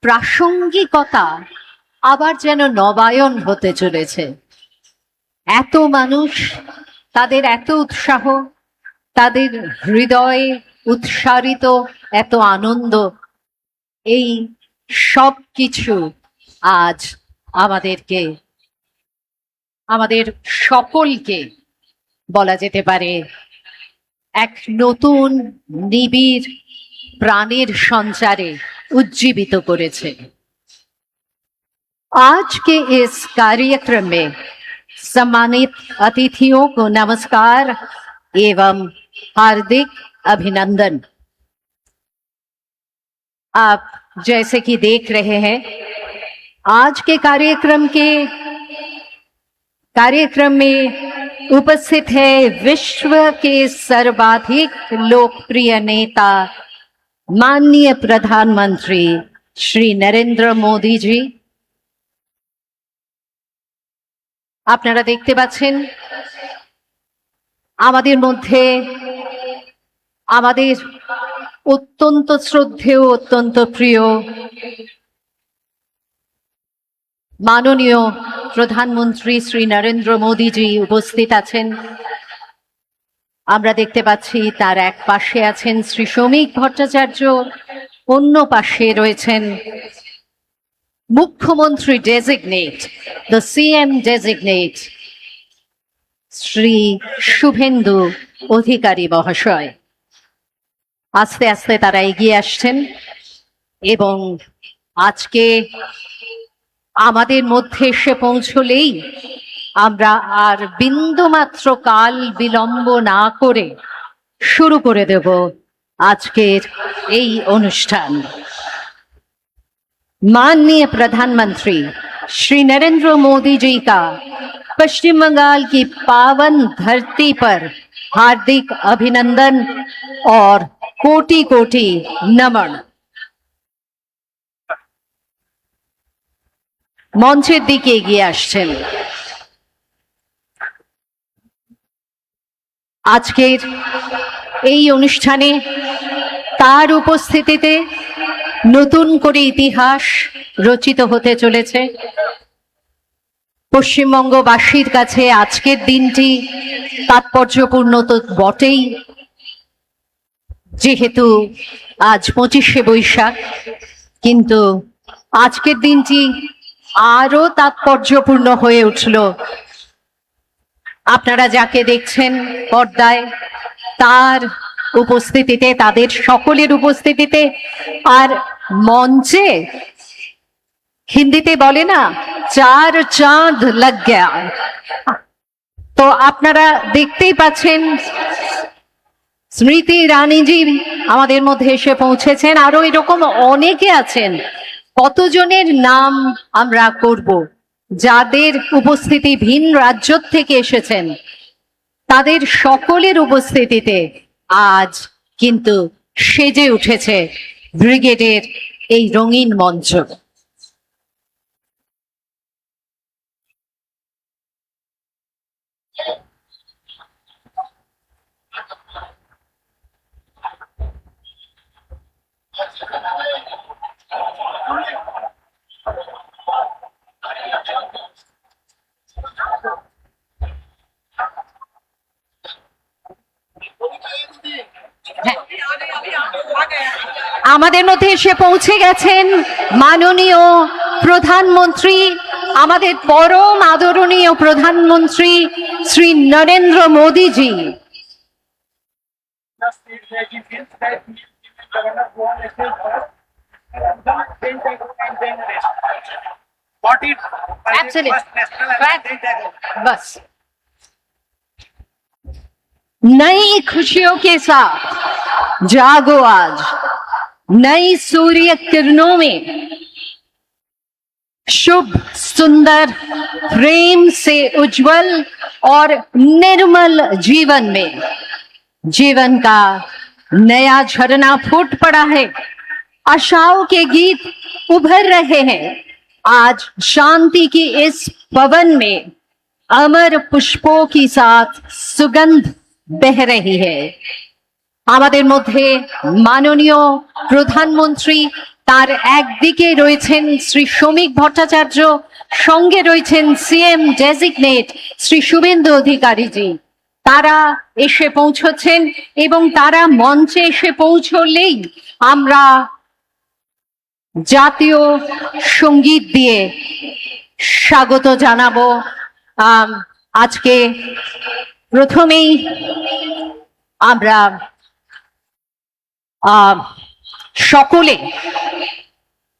প্রাসঙ্গিকতা আবার যেন নবায়ন হতে চলেছে। এত মানুষ, তাদের এত উৎসাহ, তাদের হৃদয়ে উৎসারিত এত আনন্দ, এই সব কিছু আজ আমাদের সকলকে বলা যেতে পারে এক নতুন নিবিড় প্রাণের সঞ্চারে उज्जीवित করেছে। आज के इस कार्यक्रम में सम्मानित अतिथियों को नमस्कार एवं हार्दिक अभिनंदन। आप जैसे कि देख रहे हैं, आज के कार्यक्रम में उपस्थित है विश्व के सर्वाधिक लोकप्रिय नेता माननीय प्रधानमंत्री श्री नरेंद्र मोदी जी। আপনারা দেখতে পাচ্ছেন আমাদের মধ্যে আমাদের অত্যন্ত শ্রদ্ধেয়, অত্যন্ত প্রিয় মাননীয় প্রধানমন্ত্রী শ্রী নরেন্দ্র মোদী জি উপস্থিত আছেন। আমরা দেখতে পাচ্ছি তার এক পাশে আছেন শ্রী শ্রমিক ভট্টাচার্য, অন্য পাশে রয়েছেন মুখ্যমন্ত্রী designate, the CM designate Shri Suvendu Adhikari মহাশয়। আস্তে আস্তে তারা এগিয়ে আসছেন এবং আজকে আমাদের মধ্যে এসে পৌঁছলেই আমরা আর বিন্দুমাত্র কাল বিলম্ব না করে শুরু করে দেব আজকের এই অনুষ্ঠান। माननीय प्रधानमंत्री श्री नरेंद्र मोदी जी का पश्चिम बंगाल की पावन धरती पर हार्दिक अभिनंदन और कोटि कोटि नमन। मंचेर दिके एगिए आसছেন। আজকের এই অনুষ্ঠানে তার উপস্থিতিতে নতুন করে ইতিহাস রচিত হতে চলেছে। পশ্চিমবঙ্গবাসীর কাছে আজকের দিনটি তাৎপর্যপূর্ণ তো বটেই, যেহেতু আজ 25শে বৈশাখ, কিন্তু আজকের দিনটি আরো তাৎপর্যপূর্ণ হয়ে উঠল আপনারা যাকে দেখছেন পর্দায় তার উপস্থিতিতে, তাদের সকলের উপস্থিতিতে। আর মঞ্চে হিন্দিতে বলে না, চার চাঁদ লাগ গয়া, তো আপনারা দেখতেই পাচ্ছেন স্মৃতি ইরানিজি আমাদের মধ্যে এসে পৌঁছেছেন। আরো এরকম অনেকে আছেন, কতজনের নাম আমরা করব, যাদের উপস্থিতি ভিন রাজ্য থেকে এসেছেন, তাদের সকলের উপস্থিতিতে আজ কিন্তু সেজে উঠেছে ব্রিগেডের এই রঙিন মঞ্চ। আমাদের মধ্যে এসে পৌঁছে গেছেন মাননীয় প্রধানমন্ত্রী, আমাদের পরম আদরণীয় প্রধানমন্ত্রী শ্রী নরেন্দ্র মোদী জি। बस नई खुशियों के साथ जागो आज, नई सूर्य किरणों में, शुभ सुंदर प्रेम से उज्जवल और निर्मल जीवन में जीवन का नया झरना फूट पड़ा है। आशाओं के गीत उभर रहे हैं। आज शांति की इस पवन में अमर पुष्पों की साथ सुगंध बह रही है। আমাদের মধ্যে মাননীয় প্রধানমন্ত্রী তার একদিকে রয়েছেন শ্রী শ্রমিক ভট্টাচার্য, সঙ্গে রয়েছেন সিএম ডেজিগনেট শ্রী শুভেন্দু অধিকারীজি। তারা এসে পৌঁছচ্ছেন এবং তারা মঞ্চে এসে পৌঁছলেই আমরা জাতীয় সঙ্গীত দিয়ে স্বাগত জানাবো। আজকে প্রথমেই আমরা সকলে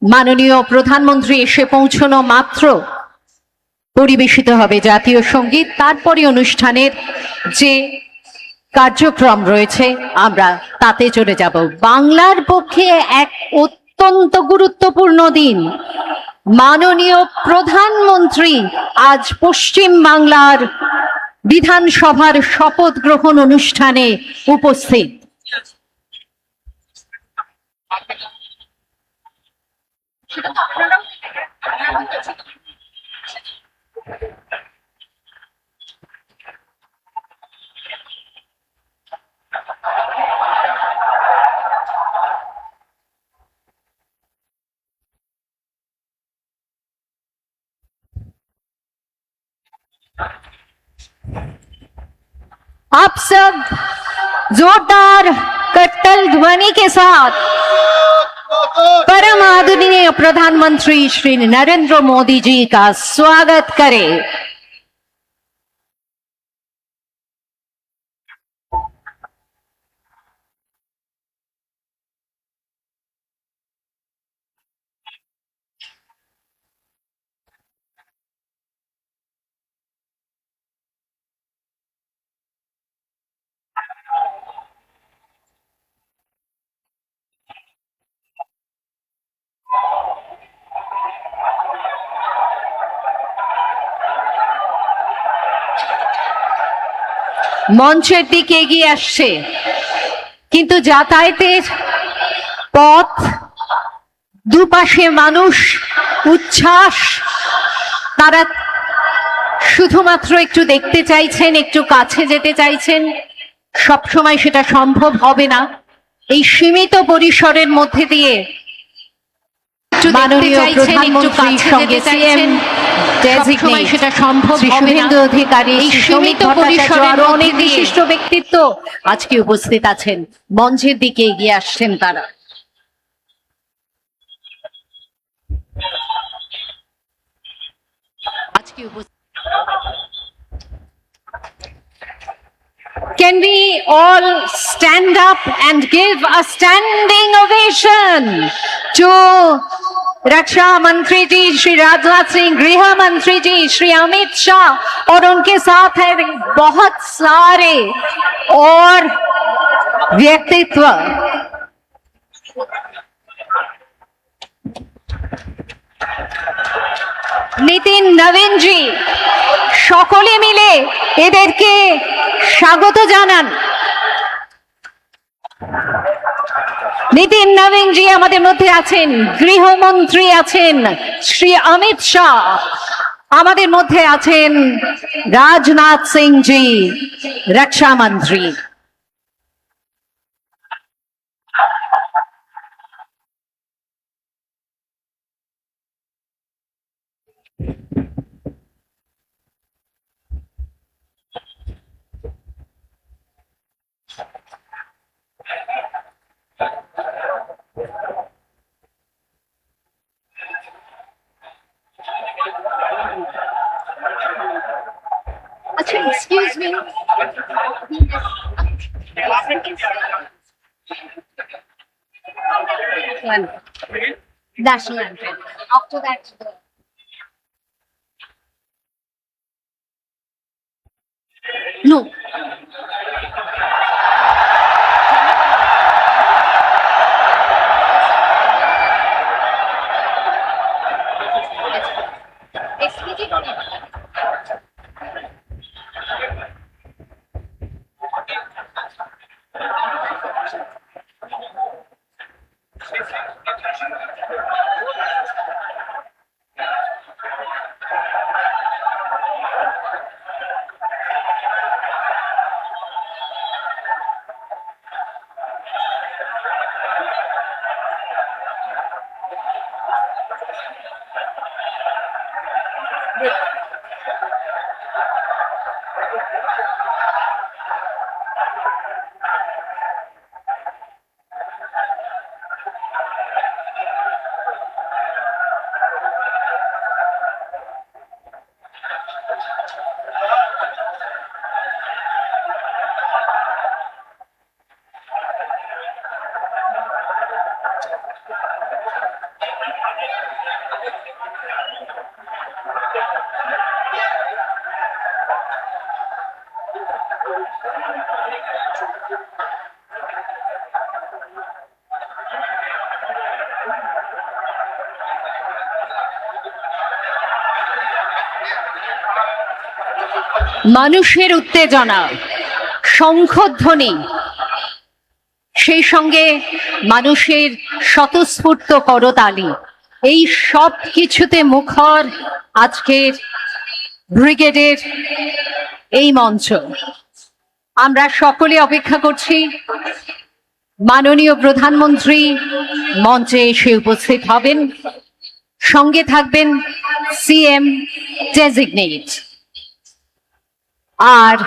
মাননীয় প্রধানমন্ত্রী এসে পৌঁছানো মাত্র পরিবেশিত হবে জাতীয় সঙ্গীত। তারপরে অনুষ্ঠানের যে কার্যক্রম রয়েছে আমরা তাতে চলে যাব। বাংলার পক্ষে এক অত্যন্ত গুরুত্বপূর্ণ দিন। মাননীয় প্রধানমন্ত্রী আজ পশ্চিম বাংলার বিধানসভার শপথ গ্রহণ অনুষ্ঠানে উপস্থিত। आप सब जोरदार कट्टल ध्वनि के साथ परम आदरणीय प्रधानमंत्री श्री नरेंद्र मोदी जी का स्वागत करें। মঞ্চের দিকে এগিয়ে আসছে, কিন্তু যাতায়াতের পথ দুপাশে মানুষ উচ্ছ্বাস, তারা শুধুমাত্র একটু দেখতে চাইছেন, একটু কাছে যেতে চাইছেন। সবসময় সেটা সম্ভব হবে না। এই সীমিত পরিসরের মধ্যে দিয়ে মাননীয় প্রধানমন্ত্রীর সঙ্গে সিএম ডেজিগনেট সেটা সম্ভব শুভেন্দু অধিকারী, এই সীমিত পরিসরের অনেক বিশিষ্ট ব্যক্তিত্ব আজকে উপস্থিত আছেন। মঞ্চের দিকে এগিয়ে আসছেন তারা। আজকে Can we all stand up and give a standing ovation to रक्षा मंत्री जी श्री राजनाथ सिंह, गृह मंत्री जी श्री अमित शाह और उनके साथ है बहुत सारे और व्यक्तित्व। नितिन नवीन जी সকলে মিলে এদেরকে স্বাগত জানান। নিতিন নवीन জি আমাদের মধ্যে আছেন, গৃহমন্ত্রী আছেন শ্রী অমিত শাহ, আমাদের মধ্যে আছেন রাজনাথ সিং জি, রক্ষা মন্ত্রী। अच्छा, excuse me, national anthem. After that, no. মানুষের উত্তেজনা, শঙ্খধ্বনি, সেই সঙ্গে মানুষের স্বতঃস্ফূর্ত করতালি, এই সব কিছুতে মুখর আজকের ব্রিগেডের এই মঞ্চ। আমরা সকলে অপেক্ষা করছি মাননীয় প্রধানমন্ত্রী মঞ্চে এসে উপস্থিত হবেন, সঙ্গে থাকবেন সিএম ডেজিগনেট। আর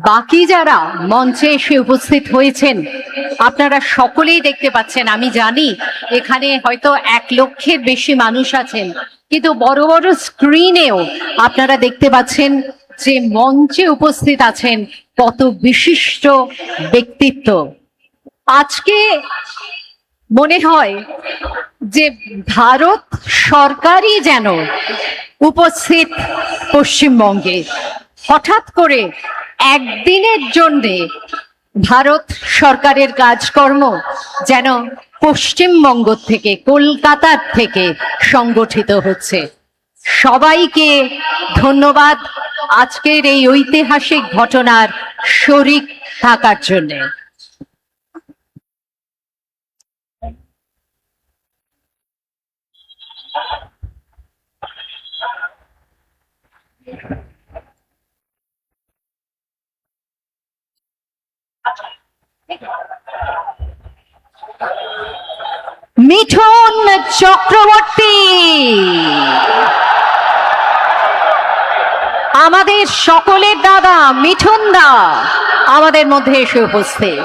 বাকি যারা মঞ্চে এসে উপস্থিত হয়েছেন আপনারা সকলেই দেখতে পাচ্ছেন। আমি জানি এখানে হয়তো 1 লক্ষের বেশি মানুষ আছেন, কিন্তু বড় বড় স্ক্রিনেও আপনারা দেখতে পাচ্ছেন যে মঞ্চে উপস্থিত আছেন কত বিশিষ্ট ব্যক্তিত্ব। আজকে মনে হয় যে ভারত সরকারই যেন উপস্থিত পশ্চিমবঙ্গে। হঠাৎ করে একদিনের জন্যে ভারত সরকারের কাজকর্ম যেন পশ্চিমবঙ্গ থেকে, কলকাতার থেকে সংগঠিত হচ্ছে। সবাইকে ধন্যবাদ আজকের এই ঐতিহাসিক ঘটনার শরিক থাকার জন্য। মিঠুন চক্রবর্তী আমাদের সকলের দাদা, মিঠুন দা আমাদের মধ্যে এসে উপস্থিত।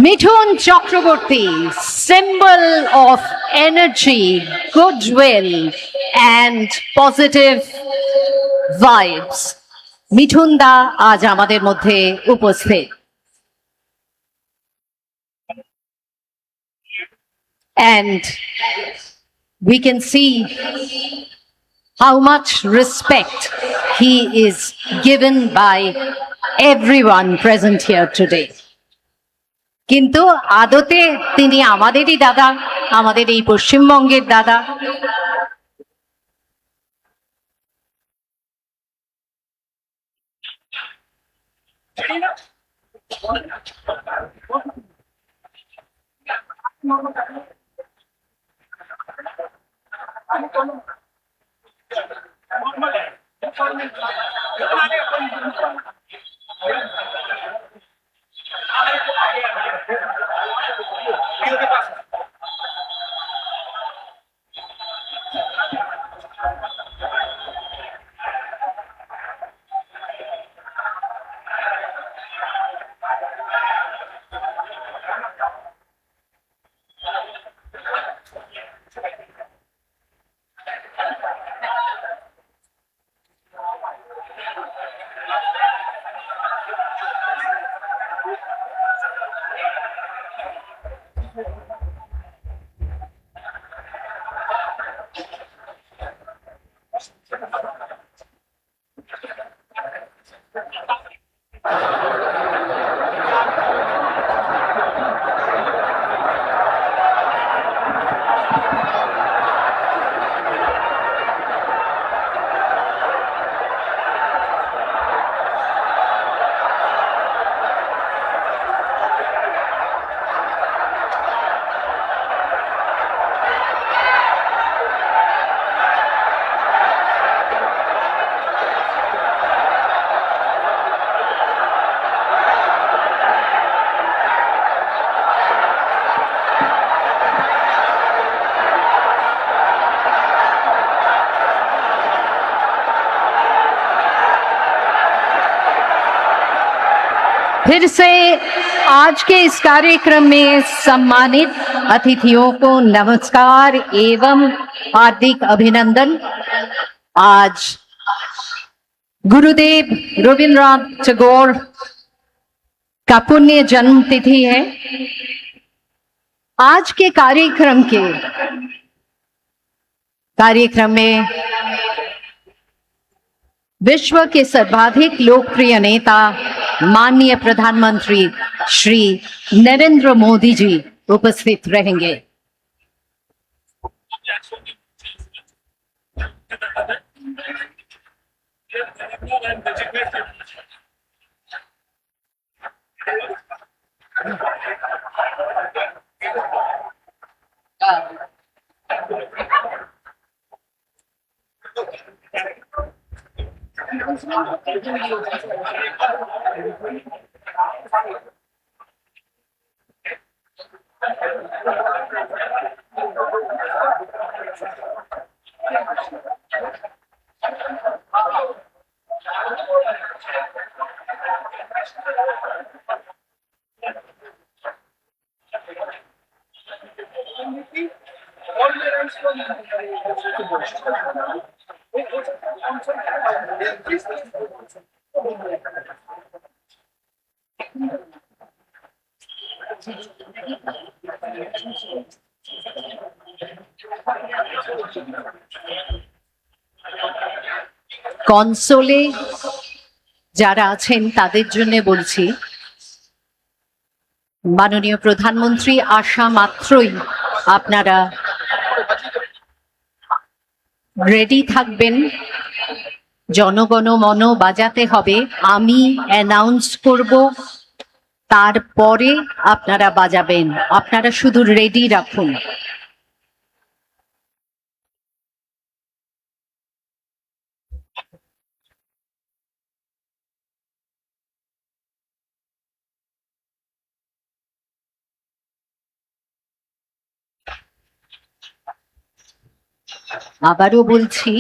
Mithun Chakraborty, symbol of energy, goodwill and positive vibes. Mithun দা আজ আমাদের মধ্যে উপস্থিত। And we can see how much respect he is given by everyone present here today. কিন্তু আদতে তিনি আমাদেরই দাদা, আমাদের এই পশ্চিমবঙ্গের দাদা। फिर से आज के इस कार्यक्रम में सम्मानित अतिथियों को नमस्कार एवं हार्दिक अभिनंदन। आज गुरुदेव रविन्द्रनाथ टैगोर का पुण्य जन्म तिथि है। आज के कार्यक्रम में विश्व के सर्वाधिक लोकप्रिय नेता माननीय प्रधानमंत्री श्री नरेंद्र मोदी जी उपस्थित रहेंगे। কনসোলে যারা আছেন তাদের জন্য বলছি, মাননীয় প্রধানমন্ত্রী আসা মাত্রই আপনারা রেডি থাকবেন। জনগণ মন বাজাতে হবে, আমি অ্যানাউন্স করব, তারপরে আপনারা বাজাবেন। আপনারা শুধু রেডি রাখুন। আবারও বলছি,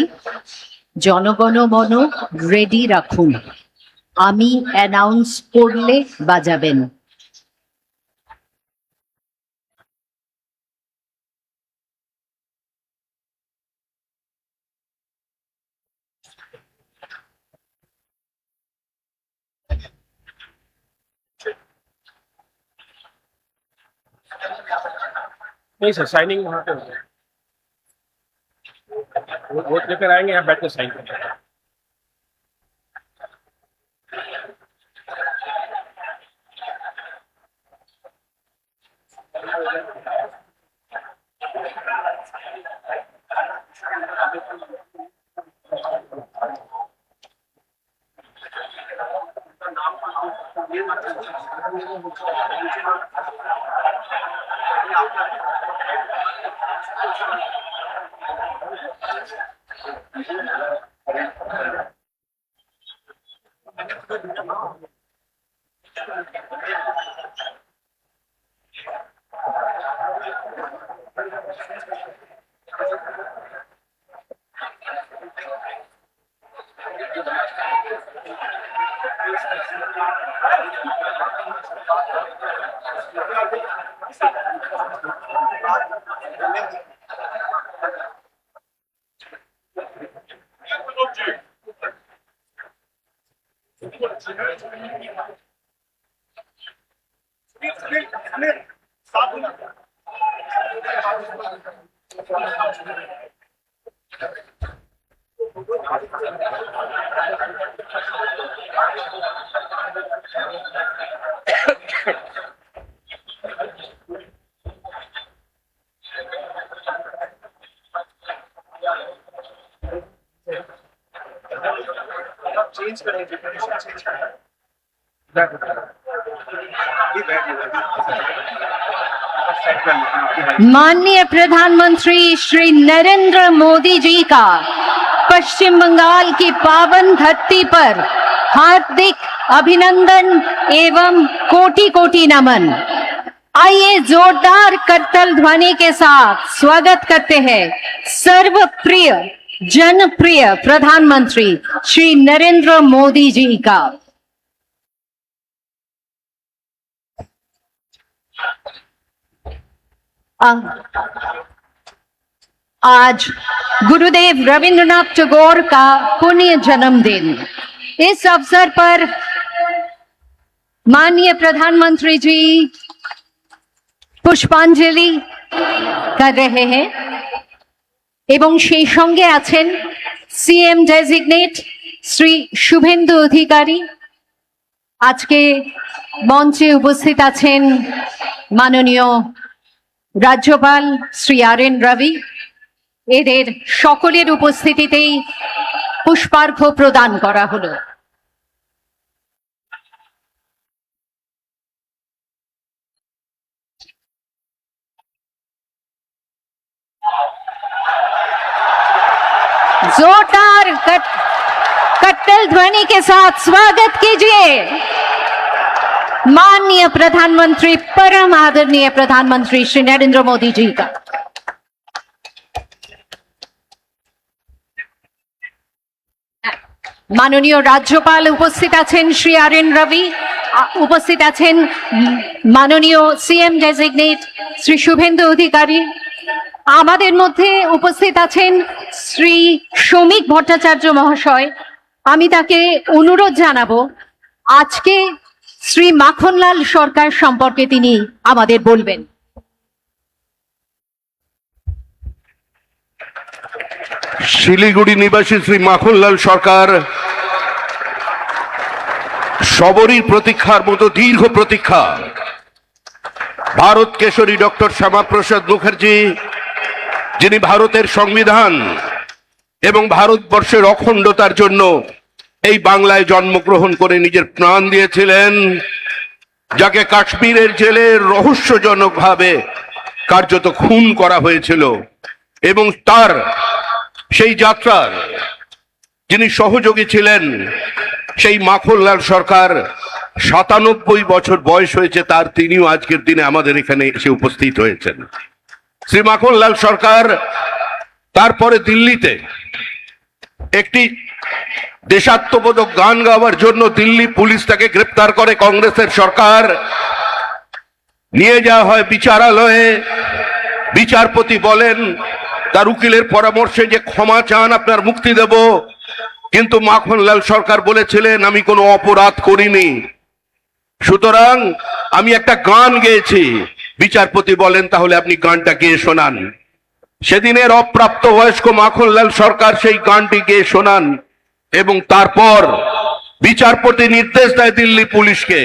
জনগণ মন রেডি রাখুন, আমি অ্যানাউন্স করলে বাজাবেন। नहीं सर, साइनिंग वहाँ पे होगा। वो लेकर आएंगे, यहाँ बैठ कर साइन करेंगे। चेंज करें, चेंज करें। माननीय प्रधानमंत्री श्री नरेंद्र मोदी जी का पश्चिम बंगाल की पावन धरती पर हार्दिक अभिनंदन एवं कोटि कोटि नमन। आइए जोरदार करतल ध्वनि के साथ स्वागत करते हैं सर्वप्रिय जनप्रिय प्रधानमंत्री श्री नरेंद्र मोदी जी का। आज गुरुदेव रविंद्रनाथ टैगोर का पुण्य जन्मदिन। इस अवसर पर माननीय प्रधानमंत्री जी पुष्पांजलि कर रहे हैं एवं সেই সঙ্গে আছেন সিএম ডেজিগনেট শ্রী শুভেন্দু অধিকারী। আজকে মঞ্চে উপস্থিত আছেন মাননীয় রাজ্যপাল শ্রী আর.এন. রবি। এদের সকলের উপস্থিতিতেই পুষ্পার্ঘ্য প্রদান করা হলো। जोरदार कट्टल ध्वनि के साथ स्वागत कीजिए माननीय प्रधानमंत्री, परम आदरणीय प्रधानमंत्री श्री नरेंद्र मोदी जी का। মাননীয় রাজ্যপাল উপস্থিত আছেন শ্রী আর.এন. রবি, উপস্থিত আছেন মাননীয় সিএম ডেজিগনেট শ্রী শুভেন্দু অধিকারী। আমাদের মধ্যে উপস্থিত আছেন শ্রী শ্রমিক ভট্টাচার্য মহাশয়। আমি তাকে অনুরোধ জানাবো আজকে শ্রী মাখনলাল সরকার সম্পর্কে তিনি আমাদের বলবেন। শিলিগুড়ি নিবাসী শ্রী মাখনলাল সরকার সবরই প্রতীক্ষার মতো দীর্ঘ প্রতীক্ষা। ভারত কেশরী ডক্টর শ্যামাপ্রসাদ মুখার্জি, যিনি ভারতের সংবিধান এবং ভারতবর্ষের অখণ্ডতার জন্য এই বাংলায় জন্মগ্রহণ করে নিজের প্রাণ দিয়েছিলেন, যাকে কাশ্মীরের জেলে রহস্যজনকভাবে কার্যত খুন করা হয়েছিল, এবং তার সেই যাত্রার যিনি সহযোগী ছিলেন, সেই মাখনলাল সরকার ৯৭ বছর বয়স হয়েছে তার, তিনিও আজকের দিনে আমাদের এখানে এসে উপস্থিত হয়েছেন। শ্রী মাখনলাল সরকার তারপরে দিল্লিতে একটি দেশাত্মবোধক গান গাওয়ার জন্য দিল্লি পুলিশ তাকে গ্রেপ্তার করে। কংগ্রেসের সরকার নিয়ে যাওয়া হয় বিচারালয়ে। বিচারপতি বলেন তার উকিলের পরামর্শে যে ক্ষমা চান, আপনার মুক্তি দেব। কিন্তু মাখনলাল সরকার বলেছিলেন আমি কোনো অপরাধ করিনি, সুতরাং আমি একটা গান গেয়েছি। বিচারপতি বলেন তাহলে আপনি গানটা গেয়ে শোনান। সেদিনের অপ্রাপ্ত বয়স্ক মাখনলাল সরকার সেই গানটি গেয়ে শোনান, এবং তারপর বিচারপতি নির্দেশ দেয় দিল্লি পুলিশকে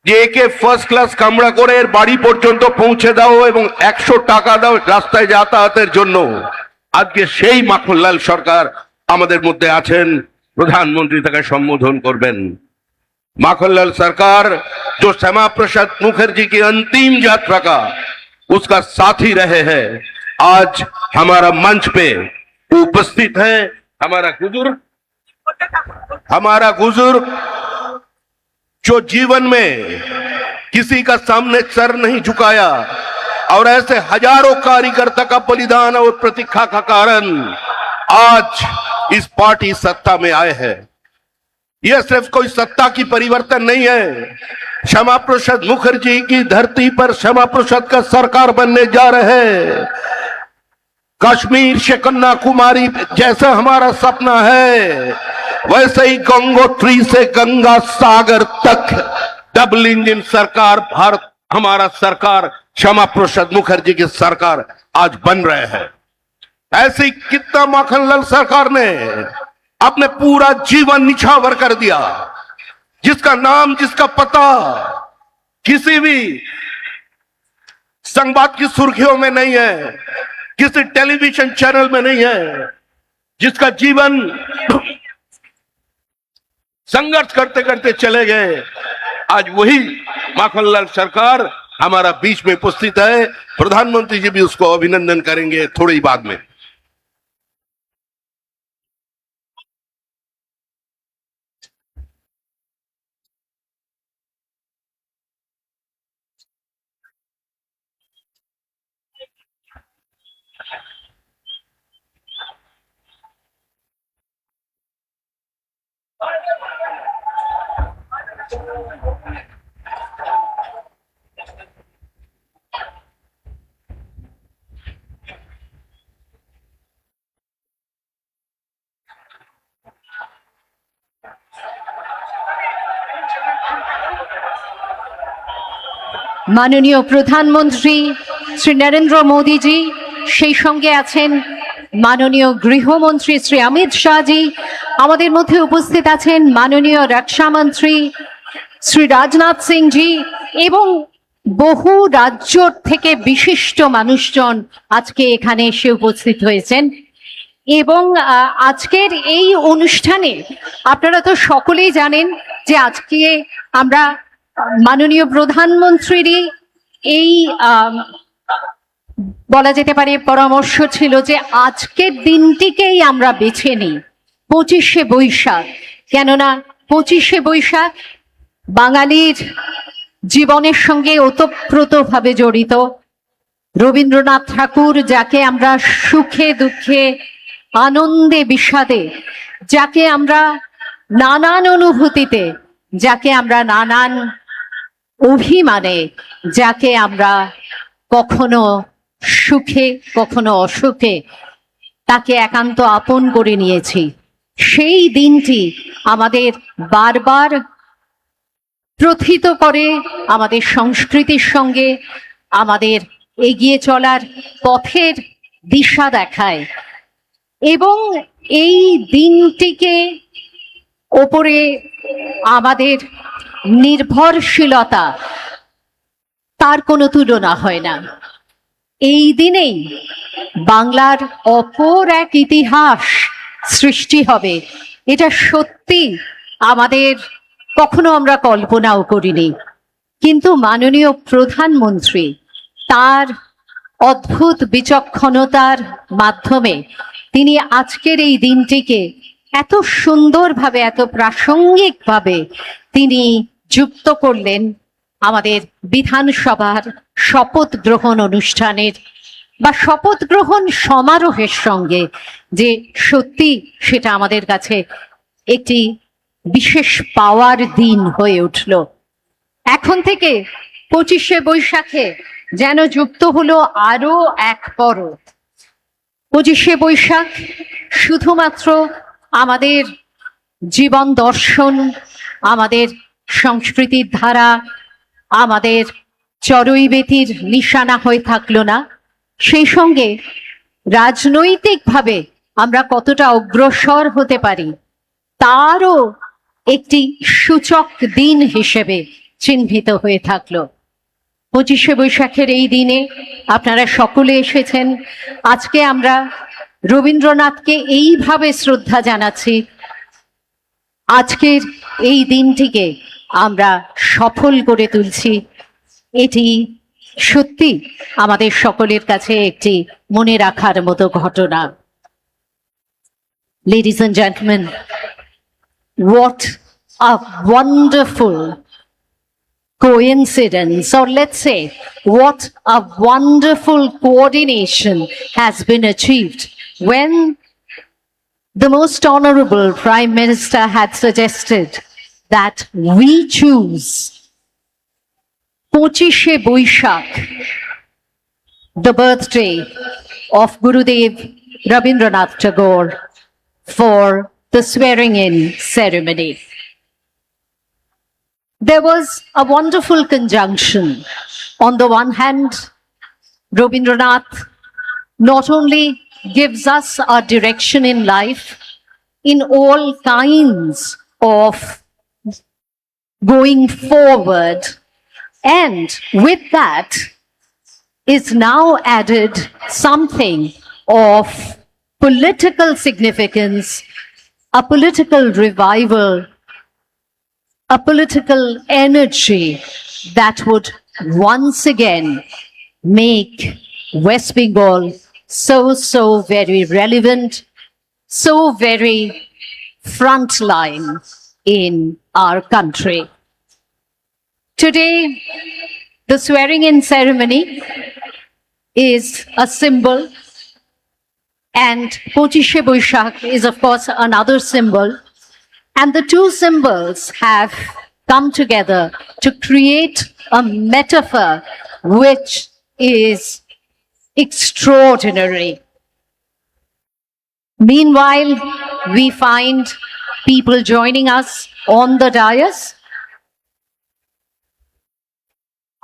যে একে ফার্স্ট ক্লাস কামরা করে এর বাড়ি পর্যন্ত পৌঁছে দাও এবং ১০০ টাকা দাও রাস্তায় যাতায়াতের জন্য। আজকে সেই মাখনলাল সরকার আমাদের মধ্যে আছেন, প্রধানমন্ত্রী তাকে সম্বোধন করবেন। माखनलाल सरकार जो श्यामा प्रसाद मुखर्जी की अंतिम यात्रा का उसका साथी रहे हैं, आज हमारा मंच पे उपस्थित है। हमारा बुजुर्ग जो जीवन में किसी का सामने सर नहीं झुकाया और ऐसे हजारों कार्यकर्ता का बलिदान और प्रतीक्षा का कारण आज इस पार्टी सत्ता में आए हैं। यह सिर्फ कोई सत्ता की परिवर्तन नहीं है, श्यामा प्रसाद मुखर्जी की धरती पर श्यामा प्रसाद का सरकार बनने जा रहे हैं। कश्मीर से कन्याकुमारी जैसा हमारा सपना है, वैसे ही गंगोत्री से गंगा सागर तक डबल इंजन सरकार भारत, हमारा सरकार श्यामा प्रसाद मुखर्जी की सरकार आज बन रहे हैं। ऐसी कितना माखनलाल सरकार ने अपने पूरा जीवन निछावर कर दिया, जिसका नाम जिसका पता किसी भी संवाद की सुर्खियों में नहीं है, किसी टेलीविजन चैनल में नहीं है, जिसका जीवन संघर्ष करते करते चले गए। आज वही माखनलाल सरकार हमारा बीच में उपस्थित है। प्रधानमंत्री जी भी उसको अभिनंदन करेंगे थोड़ी बाद में। মাননীয় প্রধানমন্ত্রী শ্রী নরেন্দ্র মোদীজি, সেই সঙ্গে আছেন মাননীয় গৃহমন্ত্রী শ্রী অমিত শাহজি, আমাদের মধ্যে উপস্থিত আছেন মাননীয় রক্ষামন্ত্রী শ্রী রাজনাথ সিংজি এবং বহু রাজ্য থেকে বিশিষ্ট মানুষজন আজকে এখানে এসে উপস্থিত হয়েছেন। এবং আজকের এই অনুষ্ঠানে আপনারা তো সকলেই জানেন যে আজকে আমরা মাননীয় প্রধানমন্ত্রীরই এই বলা যেতে পারে পরামর্শ ছিল যে আজকের দিনটিকেই আমরা বেছে নিই 25শে বৈশাখ। কেননা 25শে বৈশাখ বাঙালির জীবনের সঙ্গে ওতপ্রোতভাবে জড়িত। রবীন্দ্রনাথ ঠাকুর, যাকে আমরা সুখে দুঃখে আনন্দে বিষাদে, যাকে আমরা নানান অনুভূতিতে, যাকে আমরা নানান অভিমানে, যাকে আমরা কখনো সুখে কখনো অসুখে তাকে একান্ত আপন করে নিয়েছি, সেই দিনটি আমাদের বারবার প্রথিত করে, আমাদের সংস্কৃতির সঙ্গে আমাদের এগিয়ে চলার পথের দিশা দেখায়। এবং এই দিনটিকে ওপরে আমাদের নির্ভরশীলতা, তার কোনো তুলনা হয় না। এই দিনেই বাংলার অপর এক ইতিহাস সৃষ্টি হবে, এটা সত্যি আমাদের কখনো আমরা কল্পনাও করিনি। কিন্তু মাননীয় প্রধানমন্ত্রী তার অদ্ভুত বিচক্ষণতার মাধ্যমে তিনি আজকের এই দিনটিকে এত সুন্দরভাবে, এত প্রাসঙ্গিকভাবে তিনি যুক্ত করলেন আমাদের বিধানসভার শপথ গ্রহণ অনুষ্ঠানের বা শপথ গ্রহণ সমারোহের সঙ্গে, যে সত্যি সেটা আমাদের কাছে একটি বিশেষ পাওয়ার দিন হয়ে উঠল। এখন থেকে 25শে বৈশাখে যেন যুক্ত হলো আরো এক পরব। 25শে বৈশাখ শুধুমাত্র আমাদের জীবন দর্শন, আমাদের সংস্কৃতির ধারা, আমাদের চড়ুইবেতির নিশানা হয়ে থাকলো না, সেই সঙ্গে রাজনৈতিকভাবে আমরা কতটা অগ্রসর হতে পারি তারও একটি সূচক দিন হিসেবে চিহ্নিত হয়ে থাকলো। 25শে বৈশাখের এই দিনে আপনারা সকলে এসেছেন। আজকে আমরা রবীন্দ্রনাথকে এইভাবে শ্রদ্ধা জানাচ্ছি, আজকের এই দিনটিকে আমরা সফল করে তুলছি। এটি সত্যি আমাদের সকলের কাছে একটি মনে রাখার মতো ঘটনা। Ladies and gentlemen, what a wonderful coincidence, or let's say, what a wonderful coordination has been achieved when the most honorable Prime Minister had suggested that we choose 25শে Boishakh, the birthday of Gurudev Rabindranath Tagore, for the swearing-in ceremony. There was a wonderful conjunction. On the one hand, Rabindranath not only gives us a direction in life, in all kinds of going forward, and with that is now added something of political significance, a political revival, a political energy that would once again make West Bengal so very relevant, so very frontline in our country. Today, the swearing-in ceremony is a symbol, and 25শে Boishakh is of course another symbol, and the two symbols have come together to create a metaphor which is extraordinary. Meanwhile, we find people joining us on the dais.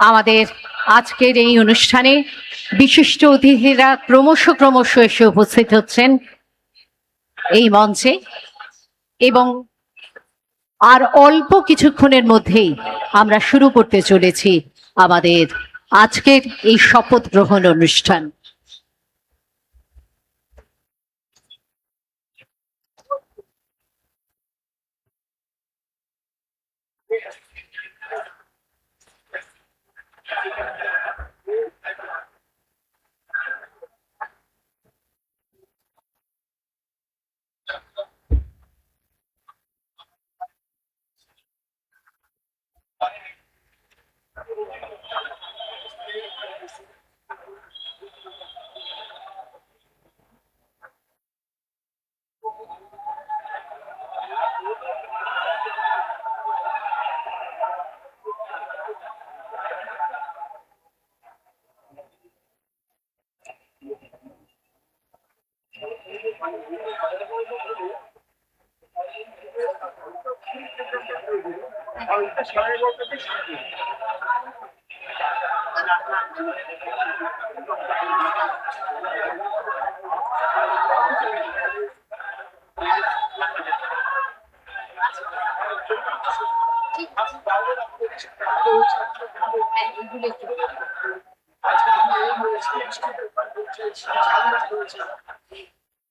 আমাদের আজকের এই অনুষ্ঠানে বিশিষ্ট অতিথিরা ক্রমশ এসে উপস্থিত হচ্ছেন এই মঞ্চে, এবং আর অল্প কিছুক্ষণের মধ্যেই আমরা শুরু করতে চলেছি আমাদের আজকের এই শপথ গ্রহণ অনুষ্ঠান।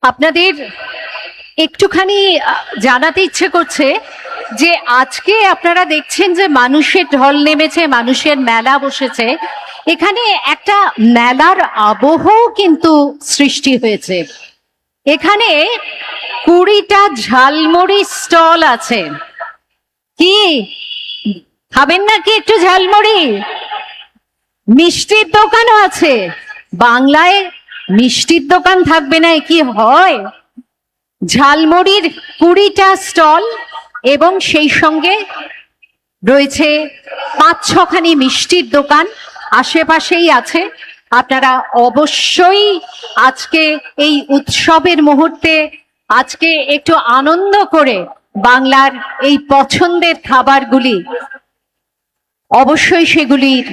আপনাদের একটুখানি জানাতে ইচ্ছে করছে যে আজকে আপনারা দেখছেন যে মানুষের ঢল নেমেছে, মানুষের মেলা বসেছে। এখানে একটা মেলার আবহ কিন্তু সৃষ্টি হয়েছে। এখানে 20টা ঝালমুড়ি স্টল আছে। কি খাবেন নাকি একটু ঝালমুড়ি? মিষ্টির দোকানও আছে। বাংলায় মিষ্টির দোকান থাকবে না কি হয়? ঝালমুড়ির 20টা স্টল এবং সেই সঙ্গে রয়েছে 5-6খানি মিষ্টির দোকান আশেপাশেই আছে। আপনারা অবশ্যই আজকে এই উৎসবের মুহূর্তে আজকে একটু আনন্দ করে বাংলার এই পছন্দের খাবারগুলি অবশ্যই সেগুলির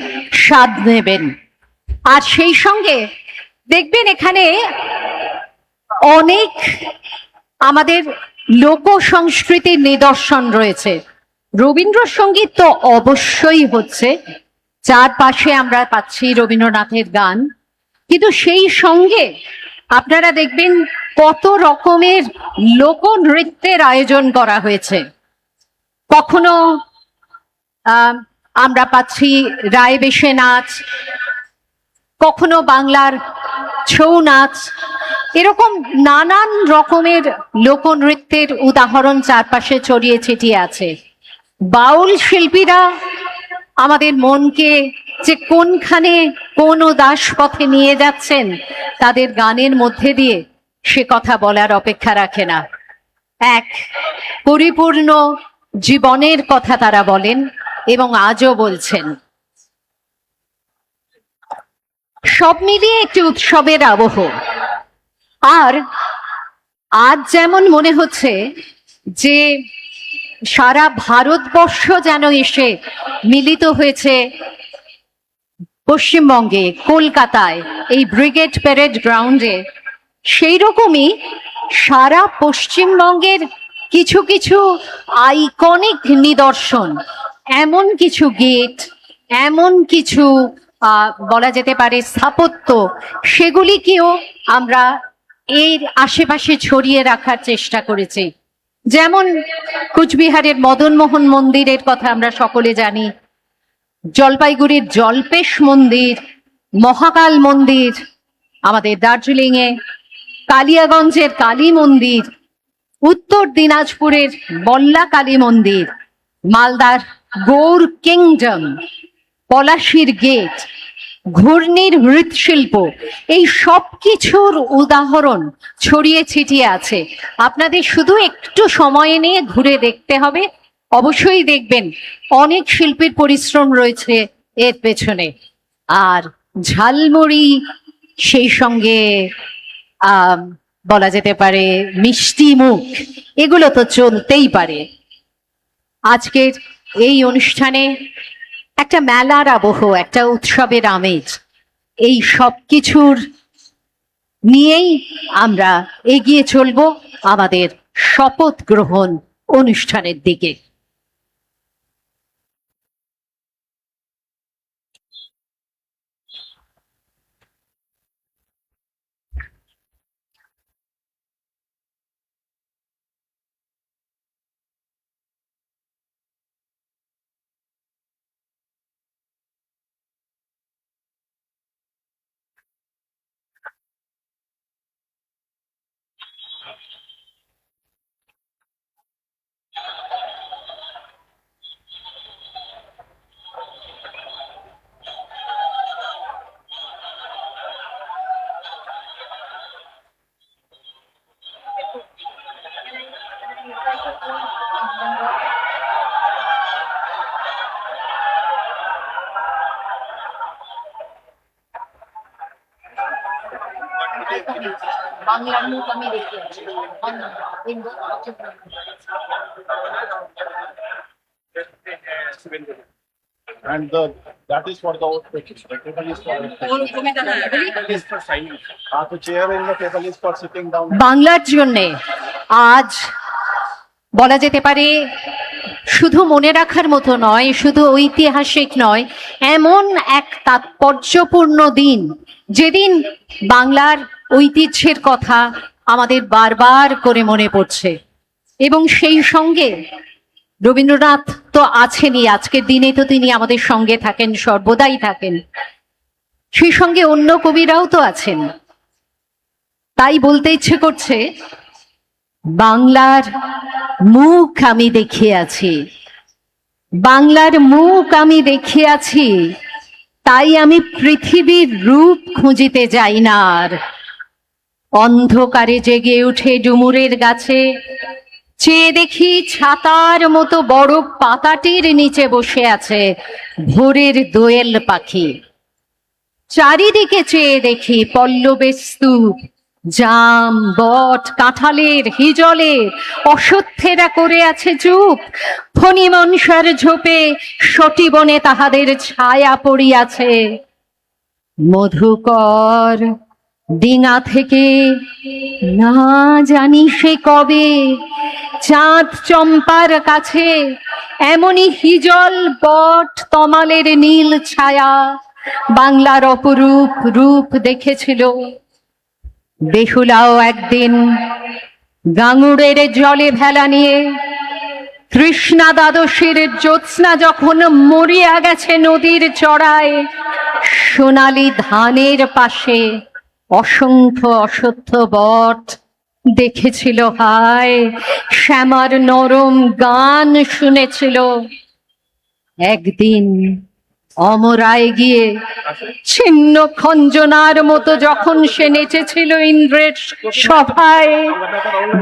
স্বাদ নেবেন। আর সেই সঙ্গে দেখবেন এখানে অনেক আমাদের লোক সংস্কৃতির নিদর্শন রয়েছে। রবীন্দ্রসঙ্গীত তো অবশ্যই হচ্ছে, চারপাশে আমরা পাচ্ছি রবীন্দ্রনাথের গান, কিন্তু সেই সঙ্গে আপনারা দেখবেন কত রকমের লোকনৃত্যের আয়োজন করা হয়েছে। কখনো আমরা পাচ্ছি রায়বেশে নাচ, কখনো বাংলার ছৌ নাচ, এরকম নানান রকমের লোকনৃত্যের উদাহরণ চারপাশে ছড়িয়ে ছিটিয়ে আছে। বাউল শিল্পীরা আমাদের মনকে যে কোনখানে কোন উদাস পথে নিয়ে যাচ্ছেন তাদের গানের মধ্যে দিয়ে, সে কথা বলার অপেক্ষা রাখে না। এক পরিপূর্ণ জীবনের কথা তারা বলেন এবং আজও বলছেন। সব মিলিয়ে একটি উৎসবের আবহ। আর আজ যেমন মনে হচ্ছে যে সারা ভারতবর্ষ যেন এসে মিলিত হয়েছে পশ্চিমবঙ্গে, কলকাতায়, এই ব্রিগেড প্যারেড গ্রাউন্ডে, সেই রকমই সারা পশ্চিমবঙ্গের কিছু কিছু আইকনিক নিদর্শন, এমন কিছু গেট, এমন কিছু বলা যেতে পারে স্থাপত্য, সেগুলিকেও আমরা এর আশেপাশে ছড়িয়ে রাখার চেষ্টা করেছি। যেমন কুচবিহারের মদনমোহন মন্দিরের কথা আমরা সকলে জানি, জলপাইগুড়ির জল্পেশ মন্দির, মহাকাল মন্দির, আমাদের দার্জিলিং এ কালিয়াগঞ্জের কালী মন্দির, উত্তর দিনাজপুরের বল্লা কালী মন্দির, মালদার গৌর কিংডম, পলাশির গেট, ঘূর্ণির মৃৎশিল্প, এই সব কিছুর উদাহরণ ছড়িয়ে ছিটিয়ে আছে। আপনাদের শুধু একটু সময় নিয়ে ঘুরে দেখতে হবে। অবশ্যই দেখবেন অনেক শিল্পীর পরিশ্রম রয়েছে এর পেছনে। আর ঝালমুড়ি, সেই সঙ্গে বলা যেতে পারে মিষ্টি মুখ, এগুলো তো চলতেই পারে। আজকের এই অনুষ্ঠানে একটা মেলার আবহ, একটা উৎসবের আমেজ, এই সব কিছুর নিয়েই আমরা এগিয়ে চলব আমাদের শপথ গ্রহণ অনুষ্ঠানের দিকে। বাংলার মুখ আমি দেখে আছি। And that is for the oath petition. The table is for table is for signing. The chair in the table is for sitting down. বাংলার জন্যে আজ বলা যেতে পারে শুধু মনে রাখার মতো নয়, শুধু ঐতিহাসিক নয়, এমন এক তাৎপর্যপূর্ণ দিন যেদিন বাংলার ঐতিহ্যের কথা আমাদের বারবার করে মনে পড়ছে। এবং সেই সঙ্গে রবীন্দ্রনাথ তো আছেনই, আজকের দিনে তো তিনি আমাদের সঙ্গে থাকেন, সর্বদাই থাকেন, সেই সঙ্গে অন্য কবিরাও তো আছেন। তাই বলতে ইচ্ছে করছে, বাংলার মুখ আমি দেখে আছি, বাংলার মুখ আমি দেখে আছি, তাই আমি পৃথিবীর রূপ খুঁজিতে যাই না আর। অন্ধকারে জেগে উঠে ডুমুরের গাছে চেয়ে দেখি ছাতার মতো বড় পাতাটির নিচে বসে আছে ভোরের দোয়েল পাখি। চারিদিকে চেয়ে দেখি পল্লবের স্তূপ, জাম, বট, কাঁঠালের, হিজলের, অশ্বত্থেরা করে আছে চুপ। ফণি মনসার ঝোপে সটিবনে তাহাদের ছায়া পড়িয়াছে। মধুকর ডিঙা থেকে না জানি সে কবে চাঁদ চম্পার কাছে এমনি হিজল, বট, তমালের নীল ছায়া বাংলার অপরূপ রূপ দেখেছিল। বেহুলাও একদিন গাঙুড়ের জলে ভেলা নিয়ে কৃষ্ণা দ্বাদশীর জ্যোৎস্না যখন মরিয়া গেছে নদীর চড়ায়, সোনালি ধানের পাশে অসংখ্য অশ্বত্থ বট দেখেছিল হায়, শ্যামার নরম গান শুনেছিল। একদিন অমরায় গিয়ে ছিন্ন খঞ্জনার মতো যখন সে নেচেছিল ইন্দ্রের সভায়,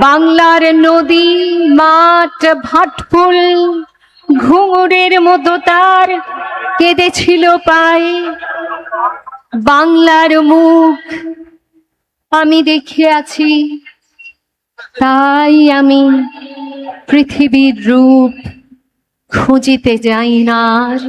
বাংলার নদী, মাঠ, ভাটফুল ঘুঙুরের মতো তার কেঁদেছিল পায়। বাংলার মুখ আমি দেখে আছি, তাই আমি পৃথিবীর রূপ খুঁজিতে যাই না আর।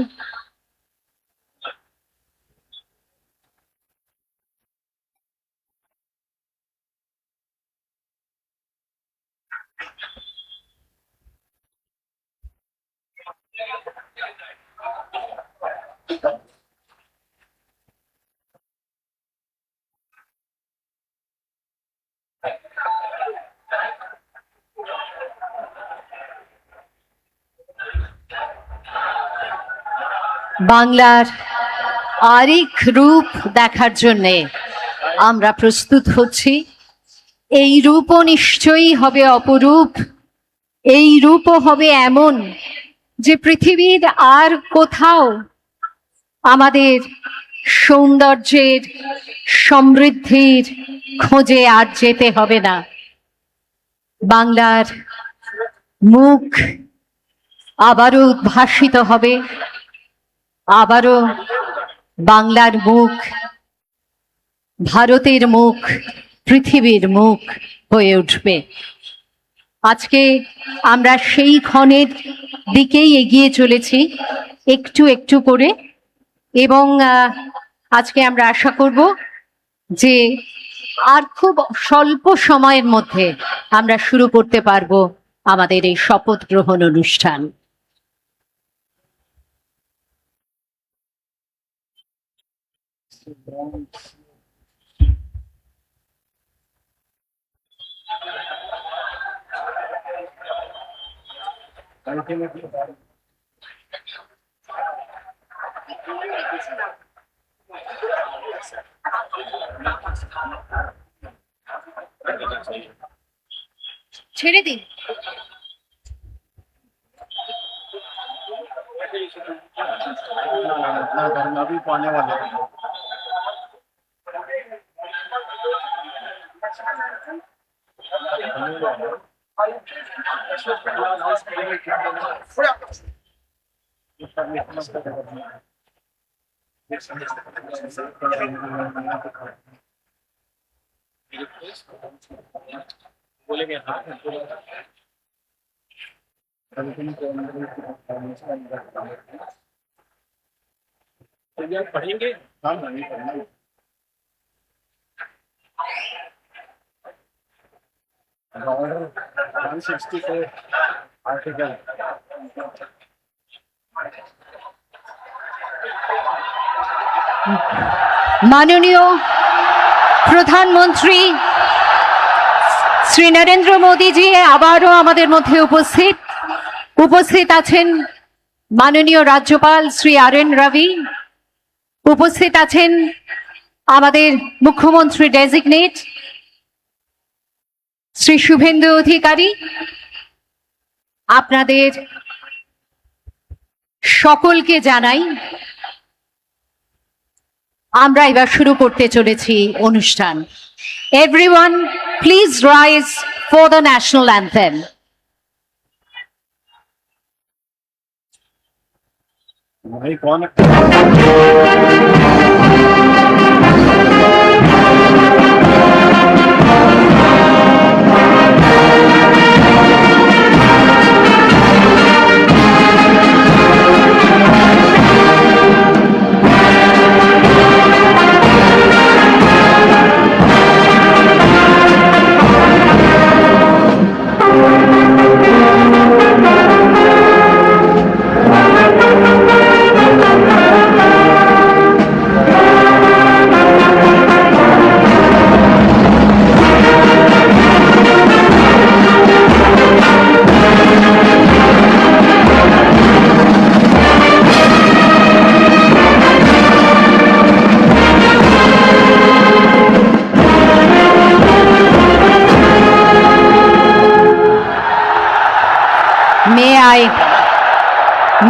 বাংলার আরেক রূপ দেখার জন্যে আমরা প্রস্তুত হচ্ছি। এই রূপও নিশ্চয়ই হবে অপরূপ, এই রূপও হবে এমন যে পৃথিবীর আর কোথাও আমাদের সৌন্দর্যের, সমৃদ্ধির খোঁজে আর যেতে হবে না। বাংলার মুখ আবারও উদ্ভাসিত হবে, আবারও বাংলার মুখ ভারতের মুখ, পৃথিবীর মুখ হয়ে উঠবে। আজকে আমরা সেই ক্ষণের দিকেই এগিয়ে চলেছি একটু একটু করে, এবং আজকে আমরা আশা করব যে আর খুব স্বল্প সময়ের মধ্যে আমরা শুরু করতে পারবো আমাদের এই শপথ গ্রহণ অনুষ্ঠান। ছেড়ে দিন। अभी पाने वाले हैं। बोलेंगे हाँ पढ़ेंगे हाँ नहीं पढ़ेंगे। Order 164 article মাননীয় প্রধানমন্ত্রী শ্রী নরেন্দ্র মোদীজি আবারও আমাদের মধ্যে উপস্থিত আছেন মাননীয় রাজ্যপাল শ্রী আর.এন. রবি, উপস্থিত আছেন আমাদের মুখ্যমন্ত্রী ডেজিগনেট শ্রী শুভেন্দু অধিকারী। আপনাদের সকলকে জানাই আমরা এবার শুরু করতে চলেছি অনুষ্ঠান। Everyone please rise for the national anthem. भाई कौन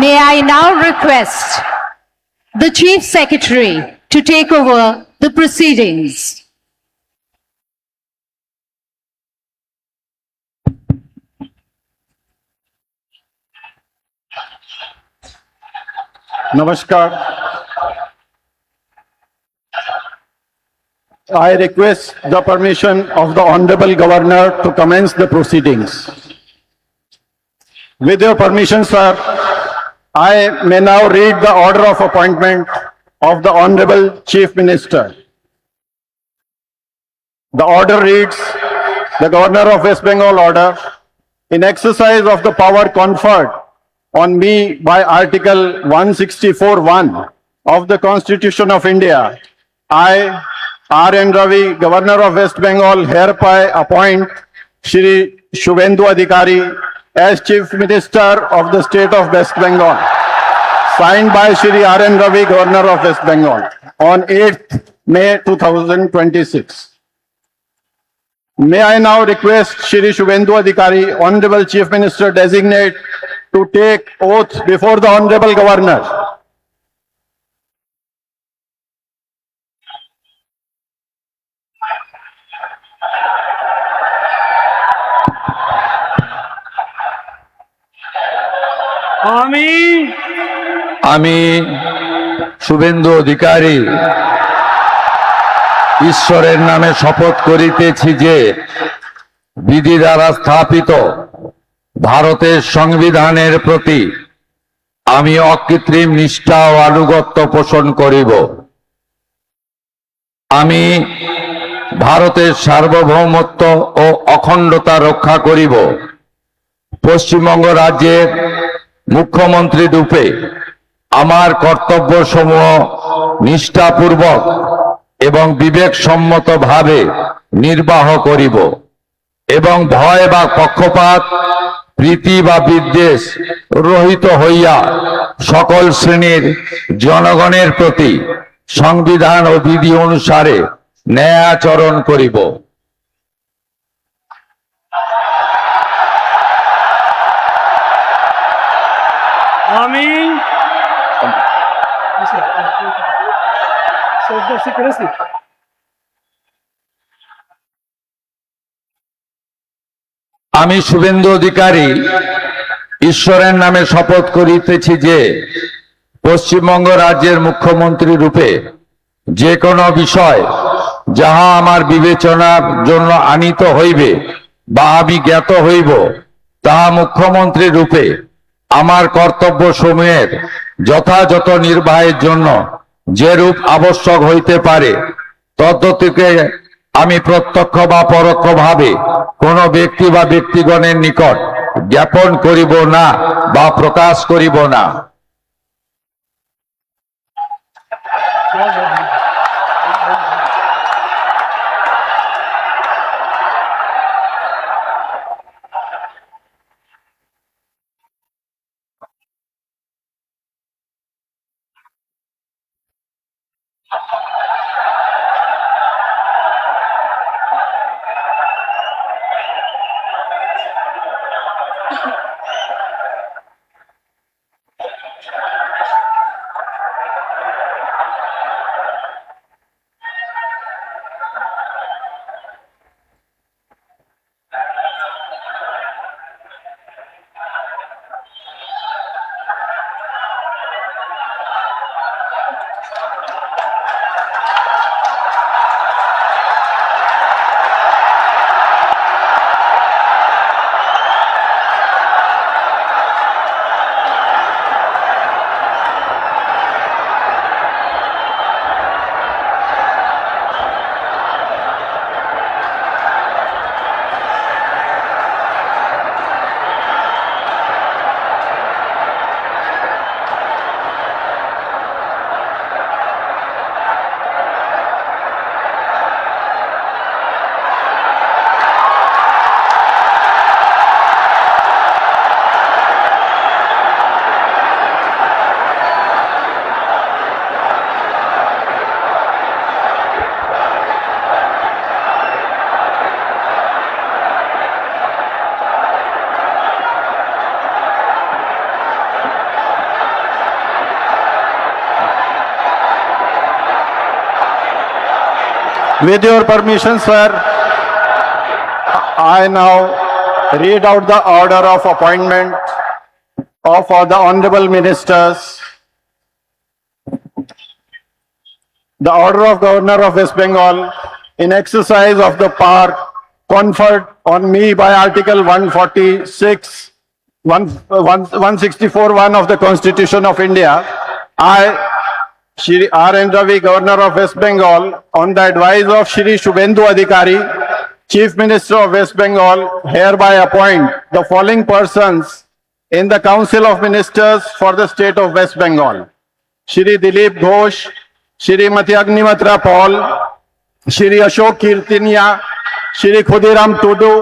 May I now request the Chief Secretary to take over the proceedings. Namaskar. I request the permission of the Honorable Governor to commence the proceedings. With your permission, sir, I may now read the order of appointment of the Honorable Chief Minister. The order reads, the Governor of West Bengal order, in exercise of the power conferred on me by Article 164(1) of the Constitution of India, I, R.N. Ravi, Governor of West Bengal, hereby appoint Shri Shubhendu Adhikari as Chief Minister of the State of West Bengal, signed by Shri R.N. Ravi, Governor of West Bengal, on 8th May 2026. May I now request Shri Shubhendu Adhikari, Honorable Chief Minister Designate, to take oath before the Honorable Governor. আমি শুভেন্দু অধিকারী ঈশ্বরের নামে শপথ করিতেছি যে বিধি দ্বারা স্থাপিত ভারতের সংবিধানের প্রতি আমি অকৃত্রিম নিষ্ঠা ও আনুগত্য পোষণ করিব। আমি ভারতের সার্বভৌমত্ব ও অখণ্ডতা রক্ষা করিব। পশ্চিমবঙ্গ রাজ্যের মুখ্যমন্ত্রী রূপে আমার কর্তব্যসমূহ নিষ্ঠাপূর্বক এবং বিবেকসম্মতভাবে নির্বাহ করিব এবং ভয় বা পক্ষপাত, প্রীতি বা বিদ্বেষ রহিত হইয়া সকল শ্রেণীর জনগণের প্রতি সংবিধান ও বিধি অনুসারে ন্যায় আচরণ করিব। আমি আমি শুভেন্দু অধিকারী ঈশ্বরের নামে শপথ করিতেছি যে পশ্চিমবঙ্গ রাজ্যের মুখ্যমন্ত্রী রূপে যে কোনো বিষয় যাহা আমার বিবেচনার জন্য আনিত হইবে বা আমি জ্ঞাত হইব, তাহা মুখ্যমন্ত্রী রূপে আমার কর্তব্য সমূহের যথাযথ নির্বাহের জন্য যেরূপ আবশ্যক হইতে পারে তদ্গতিকে আমি প্রত্যক্ষ বা পরোক্ষভাবে কোন ব্যক্তি বা ব্যক্তিগণের নিকট জ্ঞাপন করিব না বা প্রকাশ করিব না। With your permission, sir, I now read out the order of appointment of the honorable ministers. The order of Governor of West Bengal in exercise of the power conferred on me by Article 146, 164(1) of the Constitution of India, I, Shri R.N. Ravi, Governor of West Bengal, on the advice of Shri Shubhendu Adhikari, Chief Minister of West Bengal, hereby appoint the following persons in the Council of Ministers for the state of West Bengal: Shri Dilip Ghosh, Shrimati Agnimatra Paul, Shri Ashok Kirtinia, Shri Khudiram Tudu,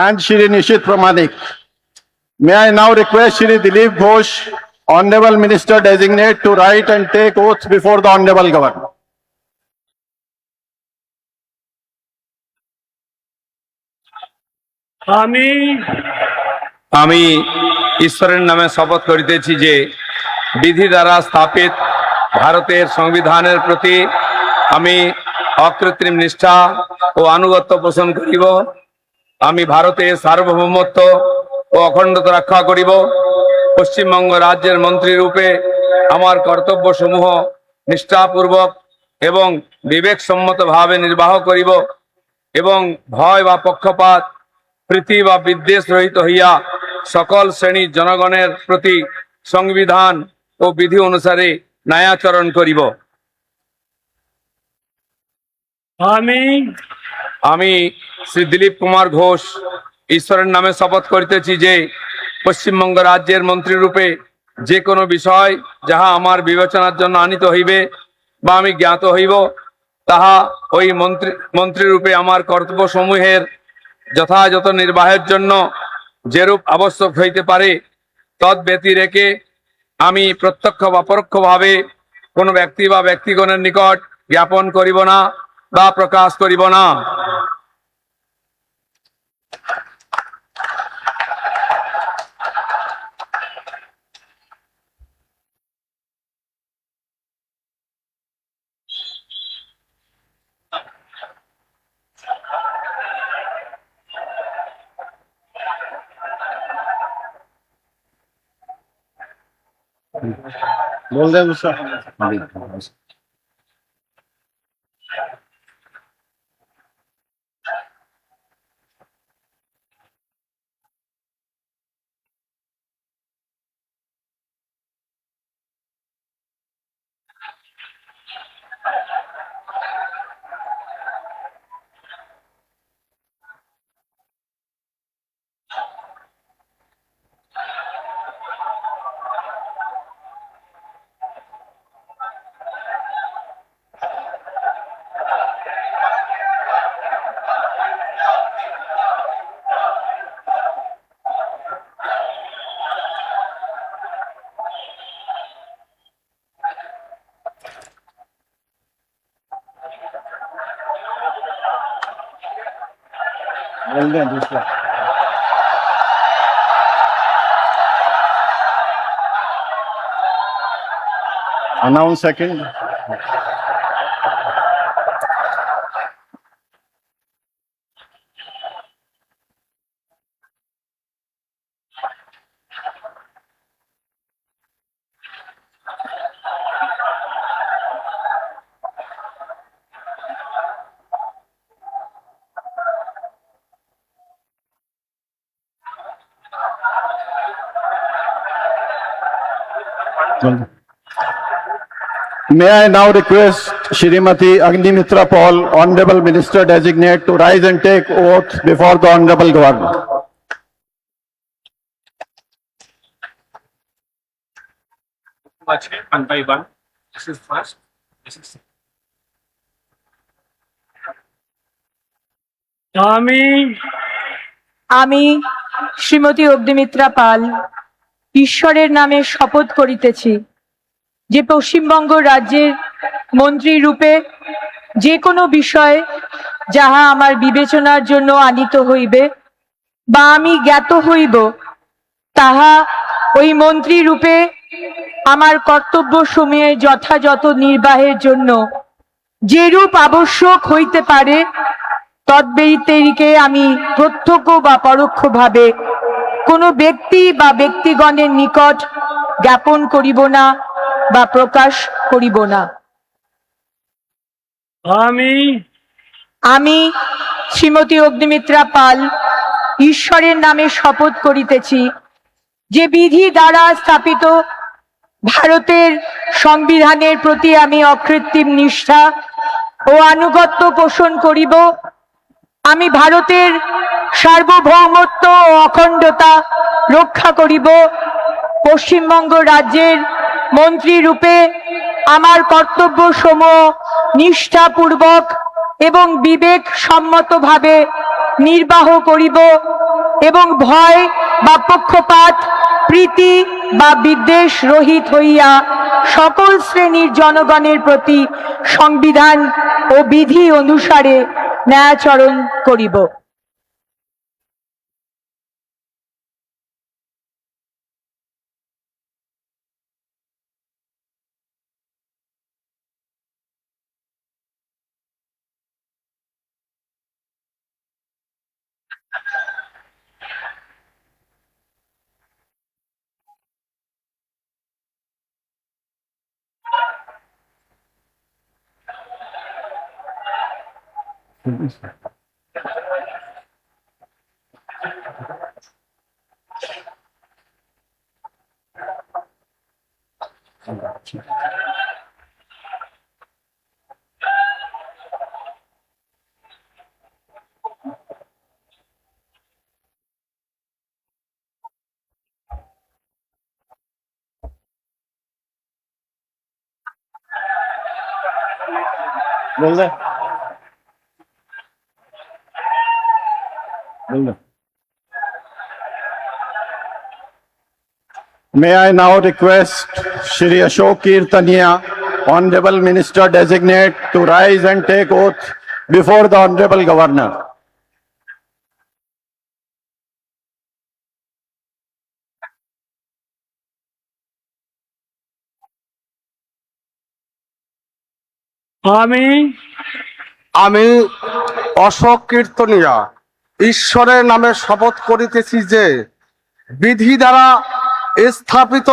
and Shri Nishit Pramanik. May I now request Shri Dilip Ghosh, Honorable Minister Designate, to write and take oath before the Honorable Governor. আমি ঈশ্বরের নামে শপথ করিতেছি যে বিধি দ্বারা স্থাপিত ভারতের সংবিধানের প্রতি আমি অকৃত্রিম নিষ্ঠা ও আনুগত্য পোষণ করিব। আমি ভারতের সার্বভৌমত্ব ও অখণ্ডতা রক্ষা করিব। পশ্চিমবঙ্গ রাজ্যের মন্ত্রী রূপে আমার কর্তব্যসমূহ নিষ্ঠাপূর্বক এবং বিবেকসম্মতভাবে নির্বাহ করিব এবং ভয় বা পক্ষপাত, প্রীতি বা বিদ্বেষ রহিত হইয়া সকল শ্রেণীর জনগণের প্রতি সংবিধান ও বিধি অনুসারে ন্যায়াচরণ করিব। আমি আমি শ্রী দিলীপ কুমার ঘোষ ঈশ্বরের নামে শপথ করিতেছি যে পশ্চিমবঙ্গ রাজ্যের মন্ত্রী রূপে যে কোনো বিষয় যাহা আমার বিবেচনার জন্য আনিত হইবে বা আমি জ্ঞাত হইব, তাহা ওই মন্ত্রী রূপে আমার কর্তব্য সমূহের যথাযথ নির্বাহের জন্য যেরূপ আবশ্যক হইতে পারে তৎ ব্যতি রেখে আমি প্রত্যক্ষ বা পরোক্ষভাবে কোনো ব্যক্তি বা ব্যক্তিগণের নিকট জ্ঞাপন করিব না বা প্রকাশ করিব না। बोल दे दूसरा। बोल दे दूसरा। Announce second. May I now request Shrimati Agnimitra Paul, Honorable Minister Designate, to rise and take oath before the Honorable Governor. one by one. This is first. This is আমি শ্রীমতী অগ্নিমিত্রা পাল ঈশ্বরের নামে শপথ করিতেছি যে পশ্চিমবঙ্গ রাজ্যের মন্ত্রী রূপে যে কোনো বিষয় যাহা আমার বিবেচনার জন্য আনিত হইবে বা আমি জ্ঞাত হইব, তাহা ওই মন্ত্রী রূপে আমার কর্তব্য সমূহের যথাযথ নির্বাহের জন্য যেরূপ আবশ্যক হইতে পারে তদ্ব্যতিরেকে আমি প্রত্যক্ষ বা পরোক্ষভাবে কোনো ব্যক্তি বা ব্যক্তিগণের নিকট জ্ঞাপন করিব না বা প্রকাশ করিব না। আমি শ্রীমতী অগ্নিমিত্রা পাল ঈশ্বরের নামে শপথ করিতেছি যে বিধি দ্বারা স্থাপিত ভারতের সংবিধানের প্রতি আমি অকৃত্রিম নিষ্ঠা ও আনুগত্য পোষণ করিব। আমি ভারতের সার্বভৌমত্ব ও অখণ্ডতা রক্ষা করিব। পশ্চিমবঙ্গ রাজ্যের মন্ত্রী রূপে আমার কর্তব্য সমূহ নিষ্ঠাপূর্বক এবং বিবেক সম্মতভাবে নির্বাহ করিব এবং ভয় বা পক্ষপাত, প্রীতি বা বিদ্বেষ রহিত হইয়া সকল শ্রেণীর জনগণের প্রতি সংবিধান ও বিধি অনুসারে ন্যায়াচরণ করিব। बोल दे बोल दे May I now request Shri Ashok Kirtania, Honorable Minister Designate, to rise and take oath before the Honorable Governor. আমি আমি অশোক কীর্তনিয়া ঈশ্বরের নামে শপথ করিতেছি যে বিধি দ্বারা স্থাপিত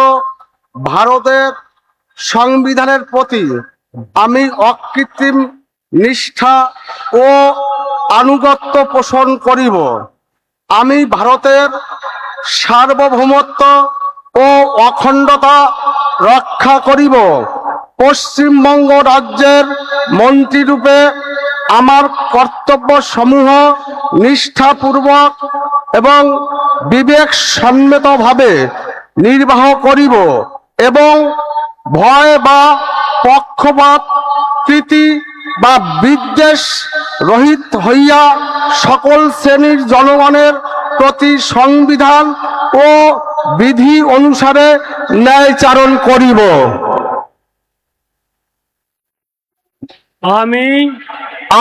ভারতের সংবিধানের প্রতি আমি অকৃত্রিম নিষ্ঠা ও আনুগত্য পোষণ করিব। আমি ভারতের সার্বভৌমত্ব ও অখণ্ডতা রক্ষা করিব। পশ্চিমবঙ্গ রাজ্যের মন্ত্রীরূপে আমার কর্তব্য সমূহ নিষ্ঠাপূর্বক এবং বিবেকসম্মতভাবে নির্বাহ করিব এবং ভয় বা পক্ষপাত প্রীতি বা বিদ্বেষ রহিত হইয়া সকল শ্রেণীর জনগণের প্রতি সংবিধান ও বিধি অনুসারে ন্যায়চারণ করিব।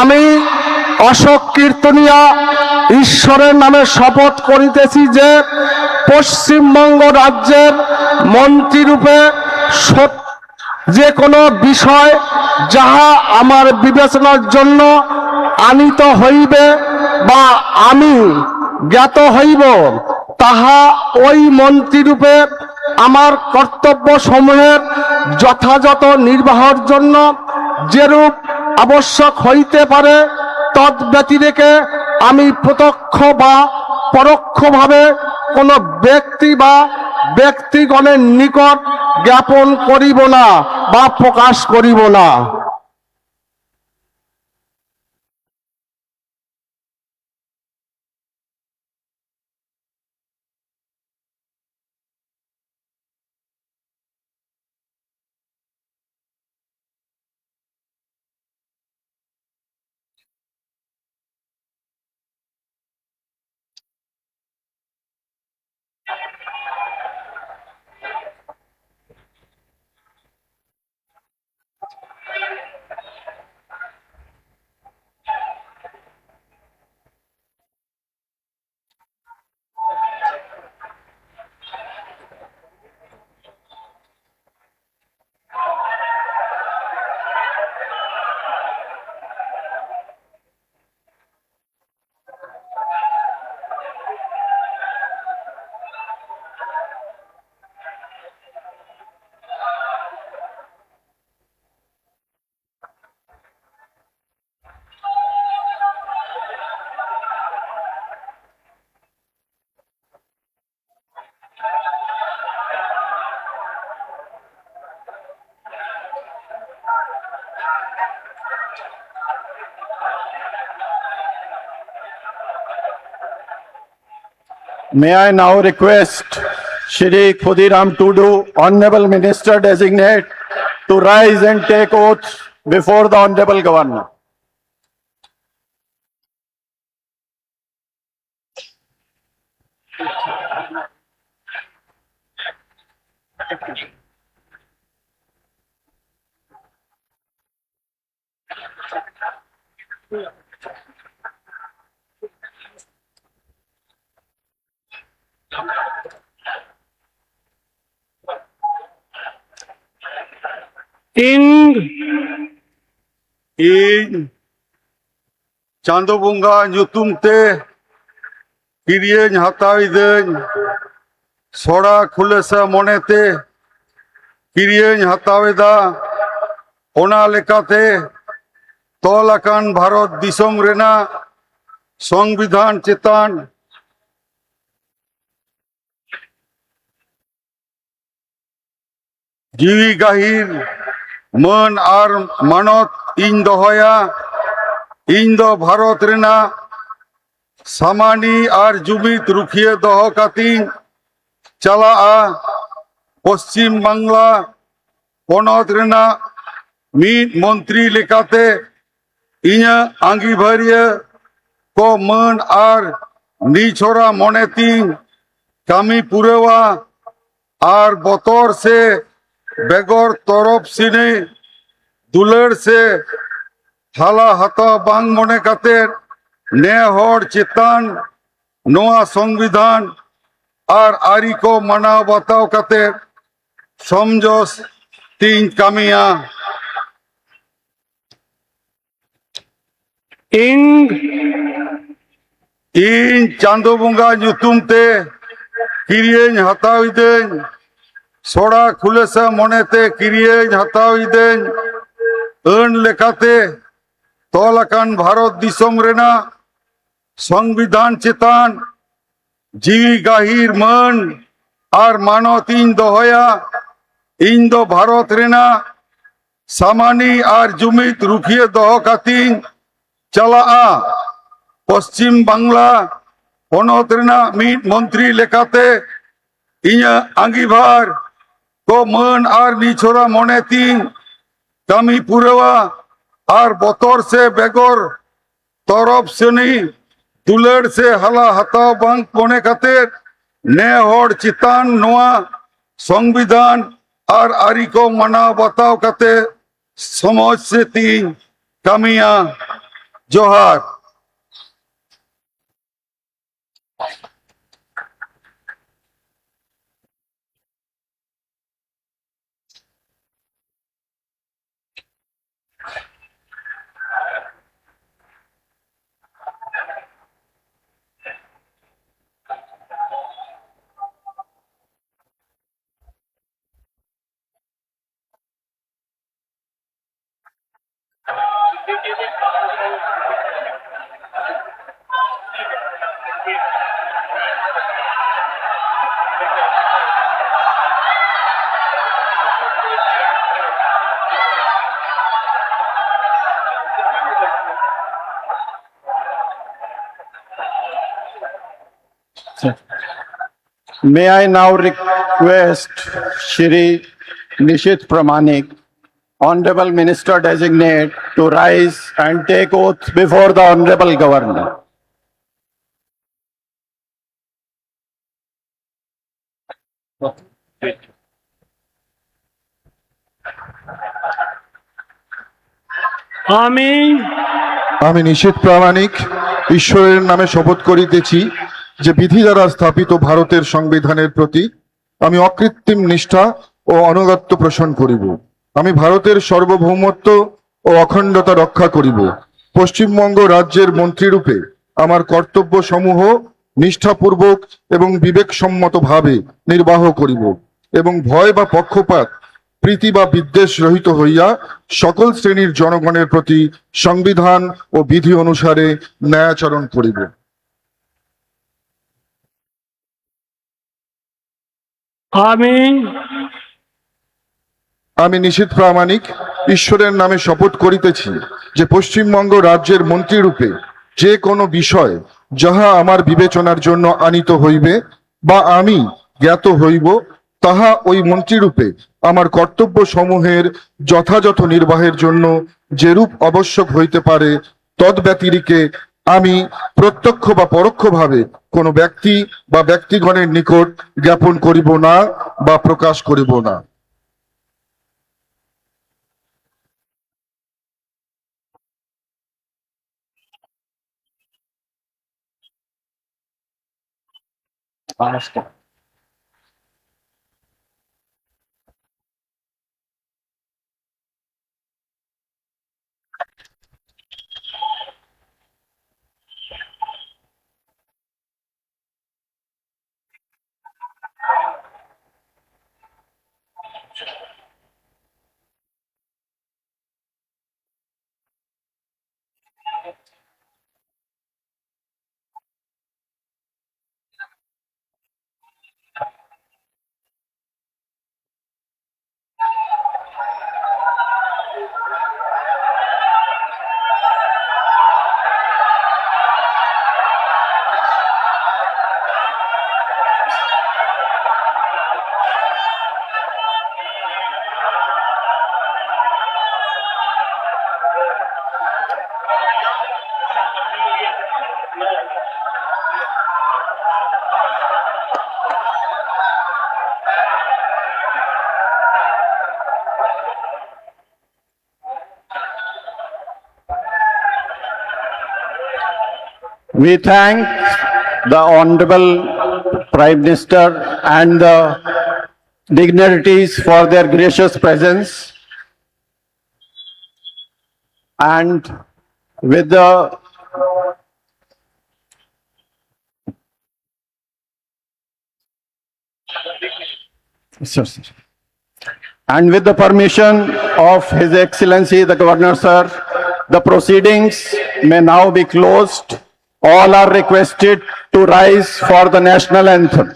আমি অশোক কীর্তনিয়া ঈশ্বরের নামে শপথ করিতেছি যে পশ্চিমবঙ্গ রাজ্যের মন্ত্রীরূপে যে কোনো বিষয় যাহা আমার বিবেচনার জন্য আনিত হইবে বা আমি জ্ঞাত হইব তাহা ওই মন্ত্রীরূপে আমার কর্তব্য সমূহের যথাযথ নির্বাহের জন্য যেরূপ আবশ্যক হইতে পারে তদ ব্যতিরেকে আমি প্রত্যক্ষ বা পরোক্ষভাবে কোনো ব্যক্তি বা ব্যক্তিগণের নিকট জ্ঞাপন করিব না বা প্রকাশ করিব না। May I now request Shri Khudiram Tudu, Honorable Minister Designate, to rise and take oath before the Honorable Governor. ᱤᱧ ᱪᱟᱸᱫᱳ ᱵᱚᱸᱜᱟ ᱧᱩᱛᱩᱢ ᱛᱮ ᱠᱤᱨᱤᱭᱟᱹᱧ ᱦᱟᱛᱟᱣᱤᱫᱟᱹᱧ ᱥᱚᱲᱟ ᱠᱷᱩᱞᱟᱹᱥᱟ ᱢᱚᱱᱮᱛᱮ ᱠᱤᱨᱤᱭᱟᱹᱧ ᱦᱟᱛᱟᱣᱮᱫᱟ ᱚᱱᱟ ᱞᱮᱠᱟᱛᱮ ᱛᱚᱞ ᱟᱠᱟᱱ ᱵᱷᱟᱨᱚᱛ ᱫᱤᱥᱚᱢ ᱨᱮᱱᱟᱜ ᱥᱚᱝᱵᱤᱫᱷᱟᱱ ᱪᱮᱛᱟᱱ जिवी गाहिर मन और मानत इन दोहया इन दो भारत रेना सामानी और जुमित रुखिए दोह कातिन चला पश्चिम बांगला पनत रेना मीत मंत्री लेकाते इन्या आंगीभारिया को मन और निछोरा मोनेतिन कामी पुरेवा और बतौर से बेगोर तरफ सिने दुलर से हाला हता बांग मोने काते ने होड़ चितान नोआ संविधान और आरी को मनाव बताव काते समझोस तीन कामिया इंग इन चांदो बुंगा ᱧᱩᱛᱩᱢ ᱛᱮ ᱠᱤᱨᱤᱭᱟᱹᱧ ᱦᱟᱛᱟᱣ ᱤᱫᱟᱹᱧ ᱥᱚᱲᱟ ᱠᱷᱩᱞᱟᱹᱥᱟ ᱢᱚᱱᱮᱛᱮ ᱠᱤᱨᱤᱭᱟᱹᱧ ᱦᱟᱛᱟᱣ ᱤᱫᱟᱹᱧ ᱟᱹᱱ ᱞᱮᱠᱟᱛᱮ ᱛᱚᱞ ᱟᱠᱟᱱ ᱵᱷᱟᱨᱚᱛ ᱫᱤᱥᱚᱢ ᱨᱮᱱᱟᱜ ᱥᱚᱝᱵᱤᱫᱷᱟᱱ ᱪᱮᱛᱟᱱ ᱡᱤᱣᱤ ᱜᱟᱹᱦᱤᱨ ᱢᱟᱹᱱ ᱟᱨ ᱢᱟᱱᱚᱛ ᱤᱧ ᱫᱚᱦᱚᱭᱟ ᱤᱧ ᱫᱚ ᱵᱷᱟᱨᱚᱛ ᱨᱮᱱᱟᱜ सामानी और जुमित रुखिए दोह कातिन चला पश्चिम बांगला पनत रेना मीत मंत्री लेकाते इन्या आंगीभार को मन और निछोरा मोने तीन कामी पुरेवा और बतौर से बेगोर तरफ सेनी दुलड़ से हला हताव बांग मोने काते ने होड़ चितान नोआ संविधान और आरी को मना बताव काते समझ से तीन कामिया जोहार May I now request Shri Nishit Pramanik, Honorable Minister Designate, to rise and take oath before the Honorable Governor. আমি আমি নিশীথ প্রামাণিক ঈশ্বরের নামে শপথ করিতেছি যে বিধি দ্বারা স্থাপিত ভারতের সংবিধানের প্রতি আমি অকৃত্রিম নিষ্ঠা ও অনুগত্য পোষণ করিব। আমি ভারতের সার্বভৌমত্ব ও অখণ্ডতা রক্ষা করিব। পশ্চিমবঙ্গ রাজ্যের মন্ত্রীরূপে আমার কর্তব্য সমূহ নিষ্ঠাপূর্বক এবং বিবেকসম্মতভাবে নির্বাহ করিব এবং ভয় বা পক্ষপাত প্রীতি বা বিদ্বেষ রহিত হইয়া সকল শ্রেণীর জনগণের প্রতি সংবিধান ও বিধি অনুসারে ন্যায়াচরণ করিব। আমি আমি নিশীথ প্রামাণিক ঈশ্বরের নামে শপথ করিতেছি যে পশ্চিমবঙ্গ রাজ্যের মন্ত্রীরূপে যে কোনো বিষয় যাহা আমার বিবেচনার জন্য আনিত হইবে বা আমি জ্ঞাত হইব তাহা ওই মন্ত্রীরূপে আমার কর্তব্য সমূহের যথাযথ নির্বাহের জন্য যেরূপ আবশ্যক হইতে পারে তদ্ব্যতিরিকে আমি প্রত্যক্ষ বা পরোক্ষভাবে কোনো ব্যক্তি বা ব্যক্তিগণের নিকট জ্ঞাপন করিব না বা প্রকাশ করিব না। We thank the Honorable Prime Minister and the dignitaries for their gracious presence. And with the And with the permission of His Excellency the Governor, sir, the proceedings may now be closed. All are requested to rise for the national anthem.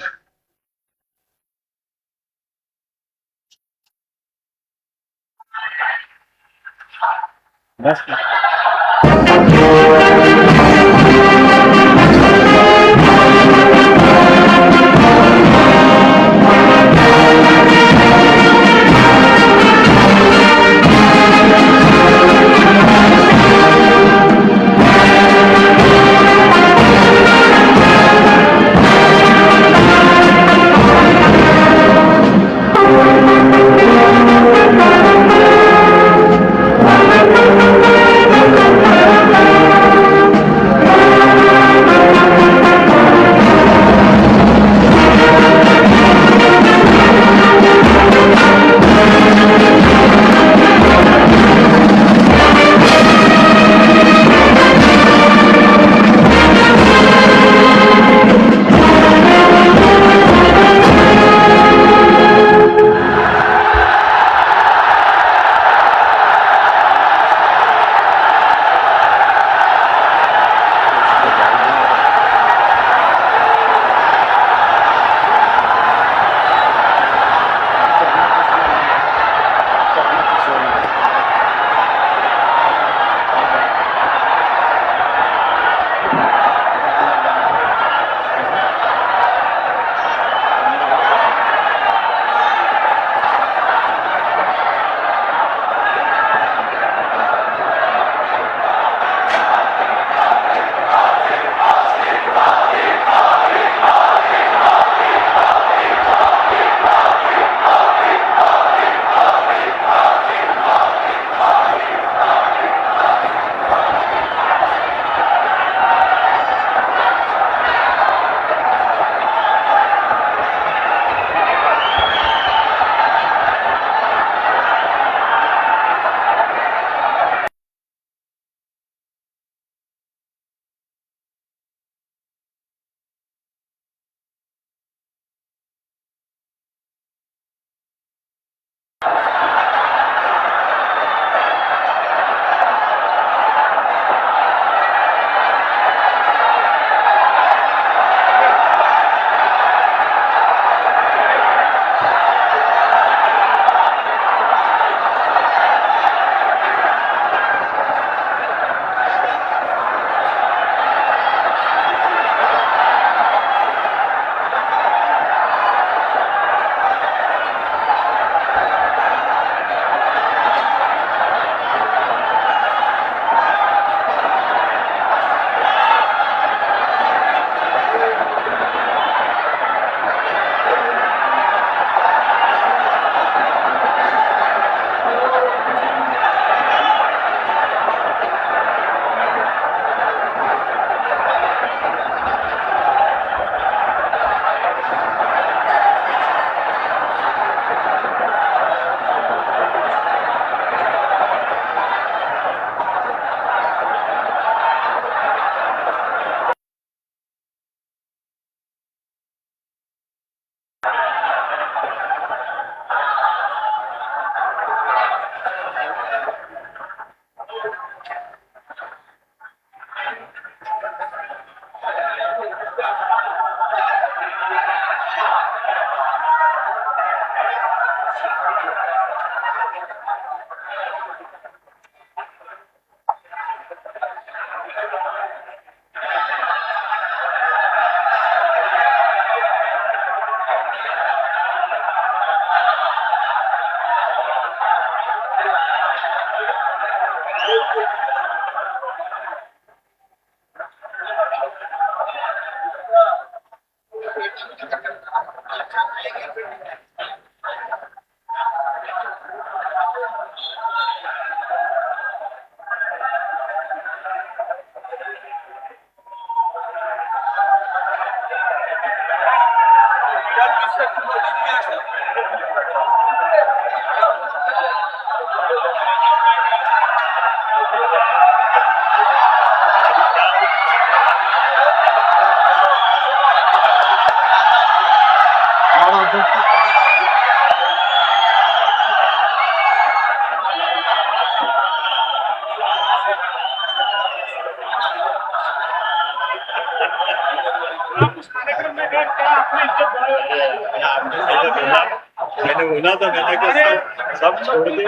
मैंने बोला था मैंने कि सब छोड़ दे